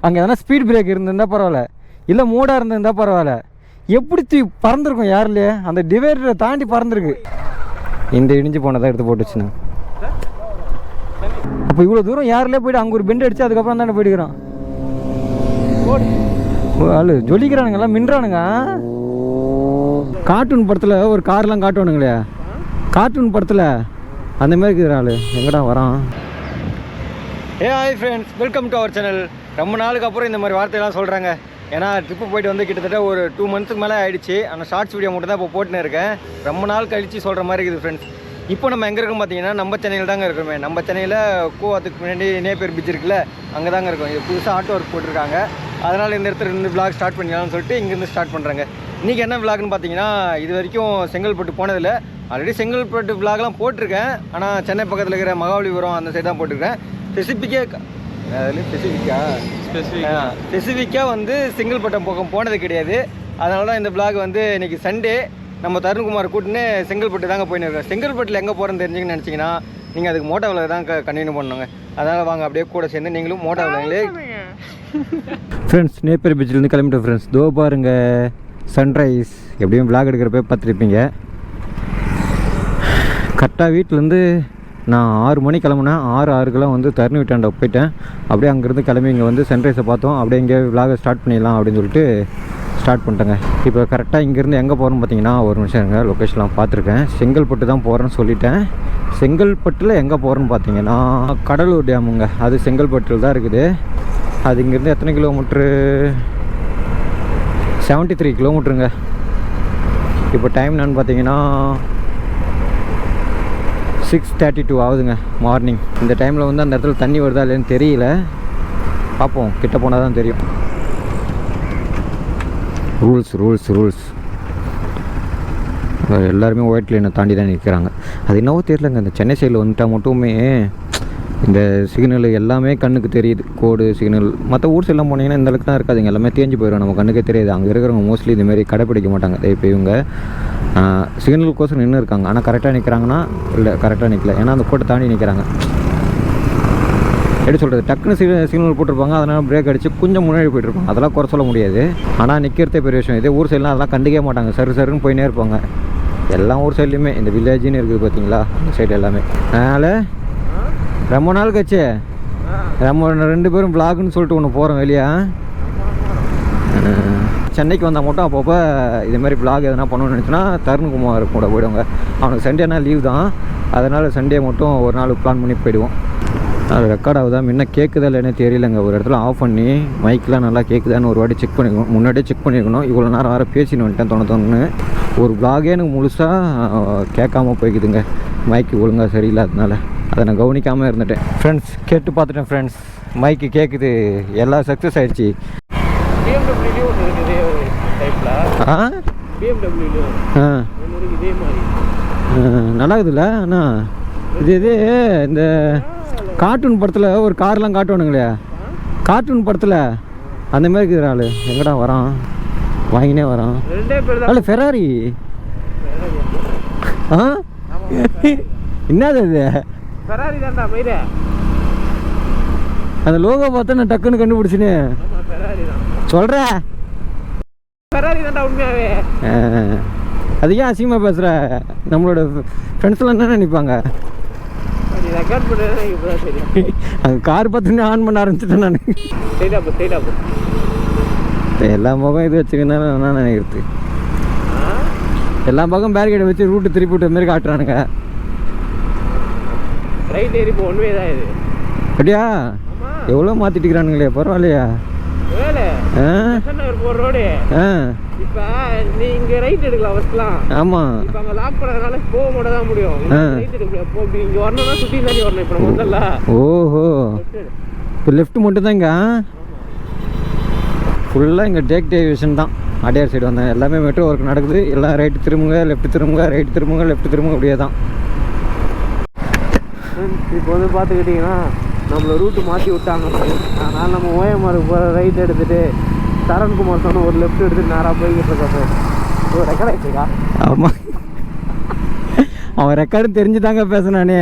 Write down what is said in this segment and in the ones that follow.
அங்கே எதனா speed break இருந்திருந்தால் பரவாயில்ல, இல்லை மூடாக இருந்திருந்தால் பரவாயில்ல. எப்படி பறந்துருக்கும் யாருலையே, அந்த டிவைடரை தாண்டி பறந்துருக்கு. இந்த இடிஞ்சு போனதான் எடுத்து போட்டுச்சுண்ணா. அப்போ இவ்வளோ தூரம் யாருலேயே போய்ட்டு அங்கே ஒரு பெண்ட் அடிச்சு அதுக்கப்புறம் தானே போயிடுக்கிறான். ஆளு ஜொலிக்கிறானுங்கெல்லாம் மின்றானுங்க. கார்ட்டூன் படத்தில் ஒரு கார்லாம் காட்டுவானுங்களே, கார்ட்டூன் படத்தில் அந்த மாதிரி இருக்கிற ஆள் எங்கடா வரான். Hi friends, welcome to our channel. ரொம்ப நாளுக்கு அப்புறம் இந்த மாதிரி வார்த்தையெல்லாம் சொல்கிறாங்க. ஏன்னா ட்ரிப்பு போயிட்டு வந்து கிட்டத்தட்ட ஒரு 2 மந்த்ஸுக்கு மேலே ஆகிடுச்சு. ஆனால் ஷார்ட்ஸ் வீடியோ மட்டும் தான் இப்போ போட்டுன்னு இருக்கேன். ரொம்ப நாள் கழித்து சொல்கிற மாதிரி இருக்குது ஃப்ரெண்ட்ஸ். இப்போ நம்ம எங்கே இருக்கோம் பார்த்தீங்கன்னா, நம்ம சென்னையில் தாங்க இருக்கிறோமே. நம்ம சென்னையில் கோவாத்துக்கு முன்னாடி நேப்பேர் பீச் இருக்குல்ல, அங்கே தாங்க இருக்கும். இது புதுசாக ஆட்டோ ஒர்க் போட்டிருக்காங்க. அதனால் இந்த இடத்துல இருந்து விளாக் ஸ்டார்ட் பண்ணிக்கலாம்னு சொல்லிட்டு இங்கேருந்து ஸ்டார்ட் பண்ணுறாங்க. இன்றைக்கி என்ன விளாக்னு பார்த்தீங்கன்னா, இது வரைக்கும் செங்கல்பட்டு போனதில்லை. ஆல்ரெடி செங்கல்பட்டு விளாக்லாம் போட்டிருக்கேன். ஆனால் சென்னை பக்கத்தில் இருக்கிற மகாபலிபுரம் அந்த சைடு தான் போட்டிருக்கேன். ஸ்பெசிஃபிக்காக வந்து செங்கல்பட்டு பக்கம் போனது கிடையாது. அதனால தான் இந்த விளாக் வந்து இன்றைக்கி சண்டே நம்ம தருண்குமார் கூட்டின்னு செங்கல்பட்டு தாங்க போயின்னு இருக்கோம். செங்கல்பட்டில் எங்கே போகிறேன்னு தெரிஞ்சுங்கன்னு நினச்சிங்கன்னா நீங்கள் அதுக்கு மோட்டோ விளாக் தான் கண்டினியூ பண்ணுங்க. அதனால் வாங்க அப்படியே கூட சேர்ந்து நீங்களும் மோட்டோ விளாக்லே. ஃப்ரெண்ட்ஸ், நேப்பேர் பீச்சிலேருந்து கிளம்பிட்டோம் ஃப்ரெண்ட்ஸ். தோ பாருங்க சன்ரைஸ். எப்படியும் விளாக் எடுக்கிறப்ப பார்த்துருப்பீங்க. கரெக்டாக வீட்டிலேருந்து நான் 6 மணி கிளம்புனேன். 6:06க்கெல்லாம் வந்து தருண் வீட்டாண்ட போயிட்டேன். அப்படியே அங்கேருந்து கிளம்பி இங்கே வந்து சன்ரைஸை பார்த்தோம். அப்படியே இங்கே விளாகை ஸ்டார்ட் பண்ணிடலாம் அப்படின்னு சொல்லிட்டு ஸ்டார்ட் பண்ணிட்டேங்க. இப்போ கரெக்டாக இங்கேருந்து எங்கே போகிறோன்னு பார்த்தீங்கன்னா, ஒரு நிமிஷம் இருங்க, லொக்கேஷன்லாம் பார்த்துருக்கேன். செங்கல்பட்டு தான் போகிறேன்னு சொல்லிட்டேன். செங்கல்பட்டில் எங்கே போகிறேன்னு பார்த்தீங்கன்னா, கடலூர் டேமுங்க. அது செங்கல்பட்டில் தான் இருக்குது. அது இங்கேருந்து எத்தனை கிலோமீட்ரு? 73 கிலோமீட்டருங்க. இப்போ டைம் என்னன்னு பார்த்தீங்கன்னா 6:32 ஆகுதுங்க மார்னிங். இந்த டைமில் வந்து அந்த இடத்துல தண்ணி வருதா இல்லைன்னு தெரியல. பார்ப்போம், கிட்ட போனால் தான் தெரியும். ரூல்ஸ் எல்லாருமே ஒயிட் லைனை தாண்டி தான் நிற்கிறாங்க. அது என்னவோ தெரியலங்க, இந்த சென்னை சைடில் வந்துட்டால் மட்டுமே இந்த சிக்னல் எல்லாமே கண்ணுக்கு தெரியுது. கோடு சிக்னல். மற்ற ஊர் சைடெலாம் போனீங்கன்னா இந்த அளவுக்கு தான் இருக்காதுங்க, எல்லாமே தேஞ்சு போயிடும், நம்ம கண்ணுக்கே தெரியாது. அங்கே இருக்கிறவங்க மோஸ்ட்லி இதுமாரி கடைப்பிடிக்க மாட்டாங்க. இப்போ இவங்க சிக்னலுக்கோசம் நின்று இருக்காங்க. ஆனால் கரெக்டாக நிற்கிறாங்கன்னா இல்லை, கரெக்டாக நிற்கல. ஏன்னா அந்த கோட்டை தாண்டி நிற்கிறாங்க. எப்படி சொல்கிறது, டக்குன்னு சிக்னல் போட்டிருப்பாங்க. அதனால் பிரேக் அடித்து கொஞ்சம் முன்னாடி போய்ட்டுருப்பாங்க. அதெல்லாம் குறை சொல்ல முடியாது. ஆனால் நிற்கிறதே பெரிய விஷயம். இதே ஊர் சைட்லாம் அதெல்லாம் கண்டுக்கவே மாட்டாங்க. சருன்னு போயினே இருப்பாங்க. எல்லா ஊர் சைட்லேயுமே இந்த வில்லேஜ்னு இருக்குது பார்த்தீங்களா, அந்த சைடு எல்லாமே. அதனால் ரொம்ப நாள் கட்சி நம்ம 2 பேரும் விளாக்னு சொல்லிட்டு ஒன்று போகிறோம் வெளியே. சென்னைக்கு வந்தால் மட்டும் அப்பப்போ இதுமாதிரி விளாக் எதனா பண்ணணும்னு நினச்சினா தருண்குமார் கூட போயிடுவாங்க. அவனுக்கு சண்டேனா லீவ் தான். அதனால் சண்டே மட்டும் ஒரு நாள் பிளான் பண்ணி போயிடுவோம். அது ரெக்கார்ட் ஆகுதா முன்ன கேட்குதா இல்லைன்னு தெரியலங்க. ஒரு இடத்துல ஆஃப் பண்ணி மைக்கெலாம் நல்லா கேட்குதான்னு ஒரு வாட்டி செக் பண்ணிக்கணும். முன்னாடியே செக் பண்ணியிருக்கணும். இவ்வளோ நேரம் வேறு பேசின்னு வந்துட்டேன் தோணுன்னு. ஒரு விளாகே எனக்கு முழுசாக கேட்காம போய்க்குதுங்க, மைக்கு ஒழுங்காக சரியில்லாததுனால. அதை நான் கவனிக்காமல் இருந்துட்டேன். ஃப்ரெண்ட்ஸ், கேட்டு பார்த்துட்டேன் ஃப்ரெண்ட்ஸ், மைக்கு கேட்குது, எல்லாம் சக்ஸஸ் ஆகிடுச்சு. நல்லா இருக்குதுல்ல. அண்ணா இது இந்த கார்ட்டூன் படத்தில் ஒரு கார்லாம் காட்டுவானுங்களே, கார்ட்டூன் படத்தில் அந்த மாதிரி இருக்கிற ஆள் எங்கடா வரான், வாங்கினே வரான். அல்ல ஃபெராரி. என்னது அது? அந்த லோகோ பார்த்தா நான் டக்குன்னு கண்டுபிடிச்சினே சொல்கிறேன். அது ஏன் அசிங்கமாக பேசுகிற? நம்மளோட ஃப்ரெண்ட்ஸ்லாம் என்ன நினைப்பாங்க? அங்கே கார் பார்த்துன்னு ஆன் பண்ண ஆரம்பிச்சிட்டேன் நான். எல்லா பக்கம் இது வச்சுக்கன்னா நான் நினைக்கிறது, எல்லா பக்கம் பேரிகேடை வச்சு ரூட்டு திருப்பி விட்ட மாதிரி காட்டுறானுங்க. ரைட் ஏறி இப்போ ஒன்வே தான் இது. அப்படியா? எவ்வளோ மாற்றிட்டுக்கிறானுங்களே, பரவாயில்லையா? இப்போ நீ இங்கே ரைட் எடுக்கலாம் ஃபர்ஸ்ட்லாம். ஆமாம், இப்போ அங்கே லாக் பண்ணதுனால போக மட்டும் தான் முடியும். ரைட் எடுக்க போ, இங்கே வரணும்னா சுற்றி தாண்டி வரணும். இப்போ நம்ம வந்தல. ஓஹோ, இப்போ லெஃப்ட் மட்டும் தான் இங்கே ஃபுல்லாக இங்கே டேக் டேவியேஷன் தான். அடையார் சைடு வந்தேன், எல்லாமே மெட்ரோ ஒர்க் நடக்குது. எல்லாம் ரைட்டு திரும்புங்க, லெஃப்ட் திரும்புங்க, ரைட்டு திரும்புங்க, லெஃப்ட் திரும்புங்க, அப்படியே தான். இப்போ வந்து பார்த்துக்கிட்டிங்கன்னா நம்மளை ரூட்டு மாற்றி விட்டாங்க. அதனால் நம்ம ஓஎம்ஆருக்கு போகிற ரைட் எடுத்துகிட்டு தருண்குமார் சொன்ன ஒரு லெஃப்ட் எடுத்துட்டு நேராக போய்கிட்டு இருக்கோம். ஒரு ரெக்கார்ட் ஆகிடுச்சுக்கா? ஆமாம், அவன் ரெக்கார்டு தெரிஞ்சு தாங்க பேசினானே.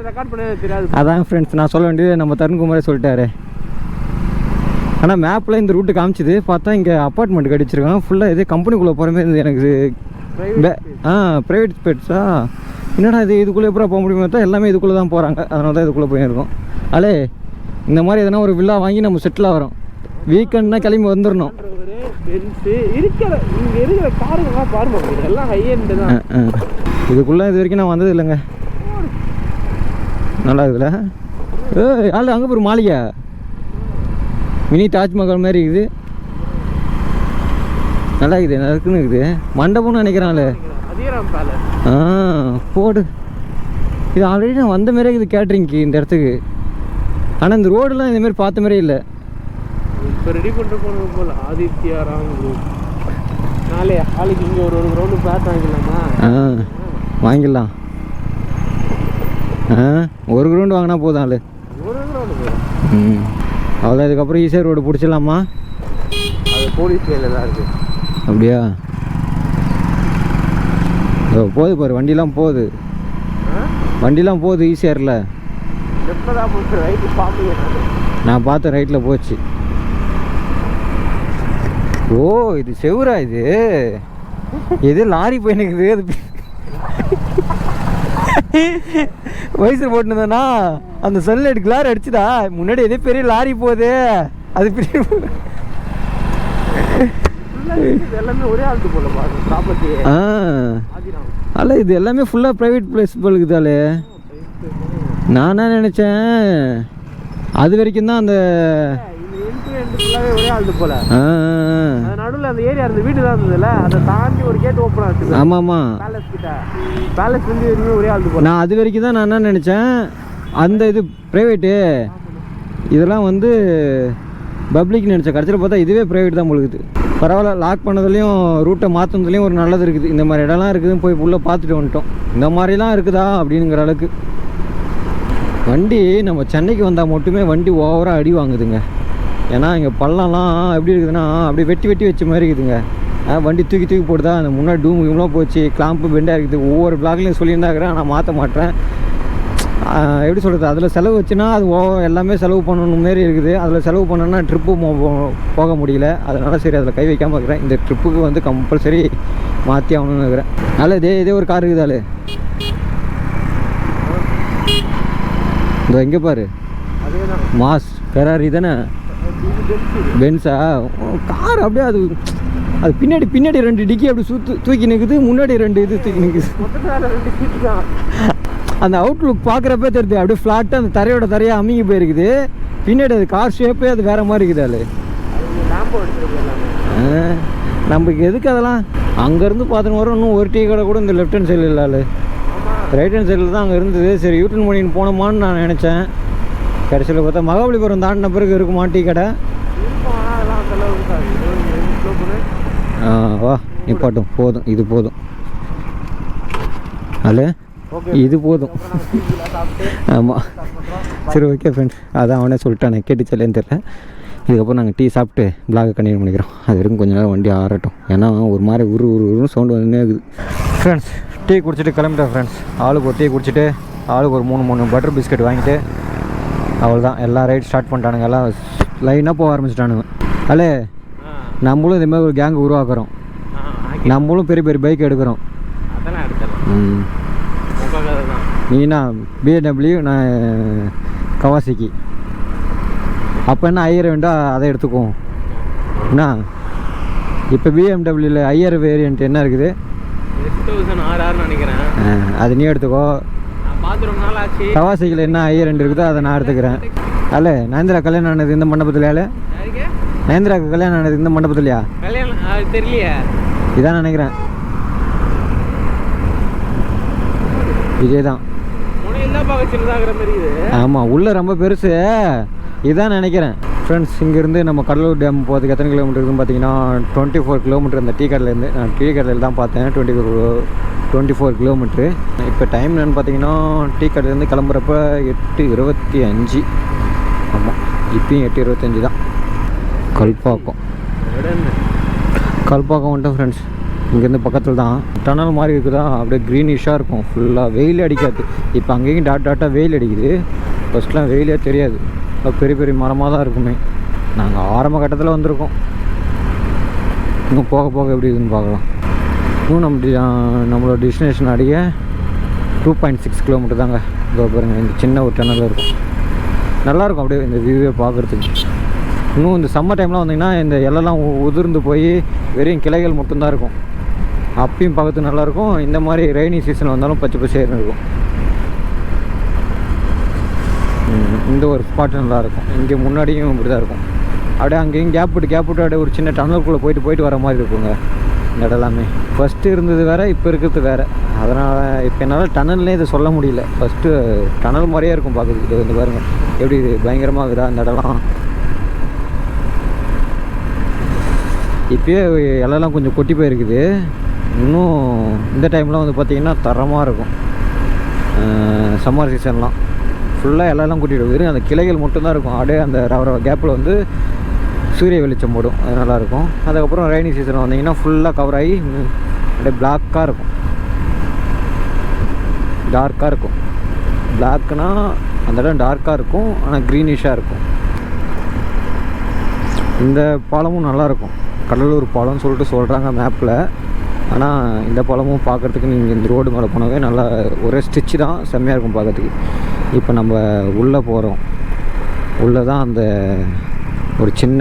ரெக்கார்ட் பண்ண தெரியாது. அதான் ஃப்ரெண்ட்ஸ், நான் சொல்ல வேண்டியது நம்ம தருண்குமாரே சொல்லிட்டாரு. ஆனால் மேப்பில் இந்த ரூட்டு காமிச்சிது, பார்த்தா இங்கே அப்பார்ட்மெண்ட் கடிச்சிருக்காங்க ஃபுல்லாக. இதே கம்பெனிக்குள்ளே போகிற மாதிரி இருந்தது எனக்கு. ப்ரைவேட் ஸ்பேட்ஸா என்னடா இதுக்குள்ளே எப்போ போக முடியுமா தான், எல்லாமே இதுக்குள்ளே தான் போகிறாங்க, அதனால தான் இதுக்குள்ளே போயிருக்கோம். அலே இந்த மாதிரி எதனா ஒரு வில்லா வாங்கி நம்ம செட்டில் ஆகிறோம், வீக்கெண்ட்னா கிளம்பி வந்துடணும். இதுக்குள்ளே இது வரைக்கும் நான் வந்தது இல்லைங்க. நல்லா இருக்குல்ல? ஆள் அங்கே போய் மாளிகை மினி தாஜ்மஹால் மாதிரி இருக்குது. நல்லா இருக்குது, நறுக்குன்னு இருக்குது. மண்டபம்னு நினைக்கிறாங்களே. போடு, இது ஆல்ரெடி நான் வந்த மாதிரியே இருக்குது கேட்ரிங்க்கு இந்த இடத்துக்கு. ஆனால் இந்த ரோடெலாம் இந்த மாதிரி பார்த்த மாதிரியே இல்லை. இப்போ ரெடி பண்ணிட்டு போனது போல் ஆதித்யா ராம் குரூப். நாளே ஆளுக்கு இங்கே ஒரு ரவுண்டு பிளாட் வாங்கிக்கலாமா? வாங்கிடலாம். ஒரு கிரவுண்டு வாங்கினா போதும் ஆள். ஒரு கிரவுண்டு போதும். அவ்வளோ. இதுக்கப்புறம் ஈஸியாக ரோடு பிடிச்சிடலாமா? அது போலீஸ் வேலை தான் இருக்குது. அப்படியா? போகுது பாரு, வண்டிலாம் போகுது, வண்டிலாம் போகுது ஈஸியாரில். எப்போதான் போச்சு ரைட்டு பார்த்து நான் பார்த்தேன், ரைட்டில் போச்சு. ஓ இது செவுரா? இது லாரி போயினுக்குது. அது வயசு போட்டுருந்தேன்னா அந்த சன்லைட் கிளார் அடிச்சுதா, முன்னாடி எதே பெரிய லாரி போகுது, அது பெரிய எல்லாமே ஒரே ஆளுக்கு போல ப்ராப்பர்ட்டி. அல்ல இது எல்லாமே ஃபுல்லாக ப்ரைவேட் பிளேஸ் போலுக்குதாலே. நான் என்ன நினச்சேன், அது வரைக்கும் தான் அந்த ஒரே ஆளுக்கு போல. நடுவில் அந்த ஏரியா இருந்த வீடு தான் இருந்ததுல, அதை தாண்டி ஒரு கேட் ஓப்பன் ஆச்சு. ஆமாம் ஆமாம், பேலஸ் கிட்ட. பேலஸ் வந்து ஒரே ஆளுக்கு போல. நான் அது வரைக்கும் தான் நான் என்ன நினச்சேன், அந்த இது ப்ரைவேட்டு, இதெல்லாம் வந்து பப்ளிக் நினச்சேன். கடைசியில் பார்த்தா இதுவே ப்ரைவேட் தான் போலுக்குது. பரவாயில்ல, லாக் பண்ணதுலேயும் ரூட்டை மாற்றினதுலேயும் ஒரு நல்லது இருக்குது. இந்த மாதிரி இடம்லாம் இருக்குதுன்னு போய் உள்ளே பார்த்துட்டு வந்துட்டோம். இந்த மாதிரிலாம் இருக்குதா அப்படிங்கிற அளவுக்கு. வண்டி நம்ம சென்னைக்கு வந்தால் மட்டுமே வண்டி ஓவராக அடி வாங்குதுங்க. ஏன்னா இங்கே பள்ளம்லாம் எப்படி இருக்குதுன்னா அப்படியே வெட்டி வெட்டி வச்ச மாதிரி இருக்குதுங்க. வண்டி தூக்கி தூக்கி போடுதா, அந்த முன்னாடி டூம் இவ்வளோ போச்சு, கிளாம்பு பெண்டாக இருக்குது. ஒவ்வொரு பிளாக்லையும் சொல்லியிருந்தாக்கிறேன், நான் மாற்ற மாட்டேன். எப்படி சொல்கிறது, அதில் செலவு வச்சுன்னா அது எல்லாமே செலவு பண்ணணும் மாரி இருக்குது. அதில் செலவு பண்ணோன்னா ட்ரிப்பு போக முடியல. அதனால் சரி அதில் கை வைக்காமல் இருக்கிறேன். இந்த ட்ரிப்புக்கு வந்து கம்பல்சரி மாற்றி ஆகணும்னு இருக்கிறேன். அதனால் இதே ஒரு கார் இருக்குதாலே. இந்த இங்கே பாரு, மாஸ் ஃபெராரி தானே, பென்ஸா கார். அப்படியே அது பின்னாடி 2 டிக்கி அப்படி தூக்கி நிற்குது, முன்னாடி 2 இது தூக்கி நிற்குது. அந்த அவுட்லுக் பார்க்குறப்ப தெரியுது, அப்படியே ஃப்ளாட்டாக அந்த தரையாக அமுங்கி போயிருக்குது. பின்னாடி அது கார் ஷேப்பே அது வேறு மாதிரி இருக்குது. அது நமக்கு எதுக்கு அதெல்லாம்? அங்கேருந்து பார்த்துன்னு வரோம். இன்னும் ஒரு டீ கடை கூட இந்த லெஃப்ட் ஹேண்ட் சைடில் இல்லை, ரைட் ஹேண்ட் சைடில் தான் அங்கே இருந்தது. சரி யூட்டன் பண்ணின்னு போனோமான்னு நான் நினச்சேன். கடைசியில் பார்த்தா மகாபலிபுரம் தாண்டின பிறகு இருக்குமா டீ கடை? வா நிப்பாட்டும், போதும், இது போதும். அல்ல இது போதும். ஆமாம் சரி ஓகே ஃப்ரெண்ட்ஸ், அதான் அவனே சொல்லிட்டானே, கேட்டுச்சலேன்னு தெரியல. இதுக்கப்புறம் நாங்கள் டீ சாப்பிட்டு பிளாகை கண்டினியூ பண்ணிக்கிறோம். அது வரைக்கும் கொஞ்சம் நேரம் வண்டி ஆறட்டும். ஏன்னா ஒரு மாதிரி உருன்னு சவுண்டு வந்துன்னே இருக்குது. ஃப்ரெண்ட்ஸ் டீ குடிச்சிட்டு கிளம்பிட்டேன் ஃப்ரெண்ட்ஸ். ஆளுக்கு ஒரு டீ குடிச்சிட்டு ஆளுக்கு ஒரு 3 பட்டர் பிஸ்கட் வாங்கிட்டு அவ்வளோதான். எல்லாம் ரைட் ஸ்டார்ட் பண்ணிட்டானுங்க. எல்லாம் லைனாக போக ஆரம்பிச்சிட்டானுங்க. அல்லே நம்மளும் இதேமாதிரி ஒரு கேங்கு உருவாக்குறோம். நம்மளும் பெரிய பெரிய பைக் எடுக்கிறோம். நீனா BMW, நான் கவாசிக்கு. அப்போ என்ன ஐயர் வேண்டா அதை எடுத்துக்குவோம். என்ன இப்போ BMWவில் ஐயர் வேரியன்ட் என்ன இருக்குது? நினைக்கிறேன். அது நீ எடுத்துக்கோ. கவாசிக்கில் என்ன ஐயர் இருக்குதோ அதை நான் எடுத்துக்கிறேன். அல்ல நயன்திரா கல்யாணம் ஆனது இந்த மண்டபத்துலையா? நயன்திராக்கு கல்யாணம் ஆனது இந்த மண்டபத்துலையா? தெரியலையா? இதான் நினைக்கிறேன். இதே தான். ஆமாம் உள்ள ரொம்ப பெருசு, இதான் நினைக்கிறேன். ஃப்ரெண்ட்ஸ் இங்கேருந்து நம்ம கடலூர் டேம் போகிறதுக்கு எத்தனை கிலோமீட்டர் இருக்குதுன்னு பார்த்தீங்கன்னா 24 கிலோமீட்டர். அந்த டீ கடையிலேருந்து நான் டீ கடையில் தான் பார்த்தேன். 24 கிலோமீட்ரு. இப்போ டைம் என்னென்னு பார்த்தீங்கன்னா டீ கடையிலேருந்து கிளம்புறப்ப 8:25. ஆமாம் இப்பயும் 8:25 தான். கல்பாக்கம் வந்துட்டோம் ஃப்ரெண்ட்ஸ். இங்கேருந்து பக்கத்தில் தான் டனல் மாதிரி இருக்குதா, அப்படியே க்ரீனிஷாக இருக்கும். ஃபுல்லாக வெயில் அடிக்காது. இப்போ அங்கேயும் டாட்டாக வெயில் அடிக்குது. ஃபஸ்ட்லாம் வெயிலே தெரியாது, பெரிய பெரிய மரமாக தான் இருக்குமே. நாங்கள் ஆரம்ப கட்டத்தில் வந்திருக்கோம். இன்னும் போக போக எப்படி இருக்குதுன்னு பார்க்கலாம். இன்னும் நம்மளோட டெஸ்டினேஷன் அடைய 2.6 கிலோமீட்டர் தாங்க. இதோ பாருங்கள், இந்த சின்ன ஒரு டனல் இருக்கும். நல்லாயிருக்கும் அப்படியே இந்த வியூவே பார்க்குறதுக்கு. இன்னும் இந்த சம்மர் டைம்லாம் வந்திங்கன்னா இந்த இலெல்லாம் உதிர்ந்து போய் வெறும் கிளைகள் மட்டும்தான் இருக்கும். அப்பயும் பார்க்கறதுக்கு நல்லாயிருக்கும். இந்த மாதிரி ரெய்னி சீசன் வந்தாலும் பச்சை பச்சைன்னு இருக்கும். இந்த ஒரு ஸ்பாட் நல்லாயிருக்கும். இங்கே முன்னாடியும் இப்படி தான் இருக்கும். அப்படியே அங்கேயும் கேப் விட்டு அப்படியே ஒரு சின்ன டனலுக்குள்ளே போயிட்டு வர மாதிரி இருக்குங்க இந்த இடம் எல்லாமே. ஃபஸ்ட்டு இருந்தது வேறு, இப்போ இருக்கிறது வேறு. அதனால் இப்போ என்னால் டனல்லே இதை சொல்ல முடியல. ஃபஸ்ட்டு டனல் மாதிரியே இருக்கும் பார்க்குறதுக்கு. இது வந்து பாருங்கள் எப்படி இது பயங்கரமாக இருக்குதா இந்த இடம்லாம். இப்போயே இலெல்லாம் கொஞ்சம் கொட்டி போயிருக்குது. இன்னும் இந்த டைம்லாம் வந்து பார்த்திங்கன்னா தரமாக இருக்கும். சம்மர் சீசன்லாம் ஃபுல்லாக இலெல்லாம் கொட்டிட்டு வெறும் அந்த கிளைகள் மட்டும்தான் இருக்கும். அப்படியே அந்த ரவ கேப்பில் வந்து சூரிய வெளிச்சம் போடும். அது நல்லாயிருக்கும். அதுக்கப்புறம் ரெய்னி சீசன் வந்தீங்கன்னா ஃபுல்லாக கவர் ஆகி அப்படியே பிளாக்காக இருக்கும், டார்க்காக இருக்கும். பிளாக்குனா அந்த இடம் டார்க்காக இருக்கும், ஆனால் க்ரீனிஷாக இருக்கும். இந்த பாலமும் நல்லாயிருக்கும். கடலூர் பாலம்னு சொல்லிட்டு சொல்கிறாங்க மேப்பில். ஆனால் இந்த பாலமும் பார்க்குறதுக்கு நீங்கள் இந்த ரோடு மேலே போனாவே நல்லா ஒரே ஸ்டிச்சு தான், செம்மையாக இருக்கும் பார்க்குறதுக்கு. இப்போ நம்ம உள்ளே போகிறோம். உள்ளே தான் அந்த ஒரு சின்ன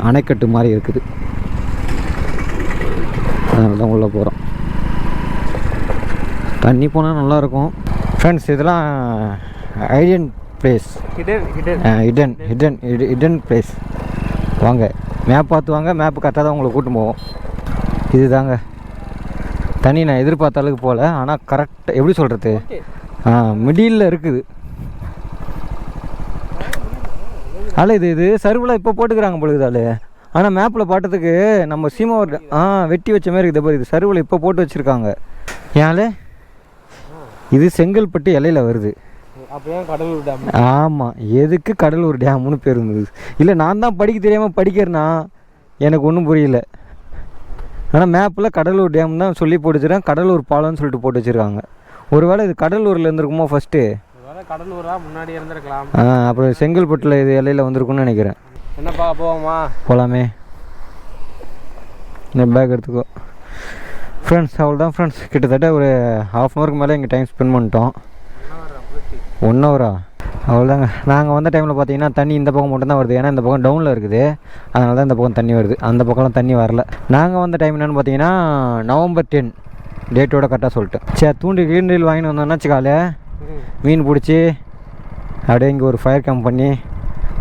அணைக்கட்டு மாதிரி இருக்குது. அதனால தான் உள்ளே போகிறோம். தண்ணி போனால் நல்லாயிருக்கும். ஃப்ரெண்ட்ஸ், இதெல்லாம் ஐடியன் பிளேஸ், ஹிடன் பிளேஸ். வாங்க, மேப் பார்த்து வாங்க. மேப்பு கரெக்டாக தான் உங்களை கூட்டு போவோம். இது தாங்க தண்ணி. நான் எதிர்பார்த்த அளவுக்கு போகல, ஆனால் கரெக்டாக எப்படி சொல்கிறது, மிடில் இருக்குது. இது சர்வில் இப்போ போட்டுக்கிறாங்க பொழுதுதாள். ஆனால் மேப்பில் பாட்டத்துக்கு நம்ம சீமாவோட வெட்டி வச்ச மாதிரி இருக்குது. இது சர்வில் இப்போ போட்டு வச்சுருக்காங்க. ஏன் இது செங்கல்பட்டு எல்லையில் வருது. கடலூர் டேம். ஆமாம், எதுக்கு கடலூர் டேம்னு பேர் இருந்தது? இல்லை நான் தான் படிக்க தெரியாமல் படிக்கிறேன்னா எனக்கு ஒன்றும் புரியல. ஆனால் மேப்பில் கடலூர் டேம் தான் சொல்லி போட்டு வச்சுருக்காங்க. கடலூர் பாலம்னு சொல்லிட்டு போட்டு வச்சுருக்காங்க. ஒருவேளை இது கடலூரில் இருந்திருக்குமோ ஃபஸ்ட்டு? கடலூரா முன்னாடி இருந்திருக்கலாம். அப்புறம் செங்கல்பட்டில் இது எல்லையில் வந்திருக்குன்னு நினைக்கிறேன். என்னப்பா போவோமா? போகலாமே. இந்த பேக் எடுத்துக்கோ. ஃப்ரெண்ட்ஸ், அவ்வளோதான் ஃப்ரெண்ட்ஸ். கிட்டத்தட்ட ஒரு ½ ஹவருக்கு மேலே இங்கே டைம் ஸ்பெண்ட் பண்ணிட்டோம். 1 ஹவரா? அவ்வளோதாங்க. நாங்கள் வந்த டைமில் பார்த்தீங்கன்னா தண்ணி இந்த பக்கம் மட்டும்தான் வருது. ஏன்னா இந்த பக்கம் டவுனில் இருக்குது, அதனால தான் இந்த பக்கம் தண்ணி வருது. அந்த பக்கம்லாம் தண்ணி வரல. நாங்கள் வந்த டைம் என்னென்னு பார்த்தீங்கன்னா நவம்பர் 10 டேட்டோட கரெக்டாக சொல்லிட்டு. சரி, கீண்டில் வாங்கிட்டு வந்தோம்னா வச்சுக்காலே மீன் பிடிச்சி அப்படியே இங்கே ஒரு ஃபயர் கேம்ப் பண்ணி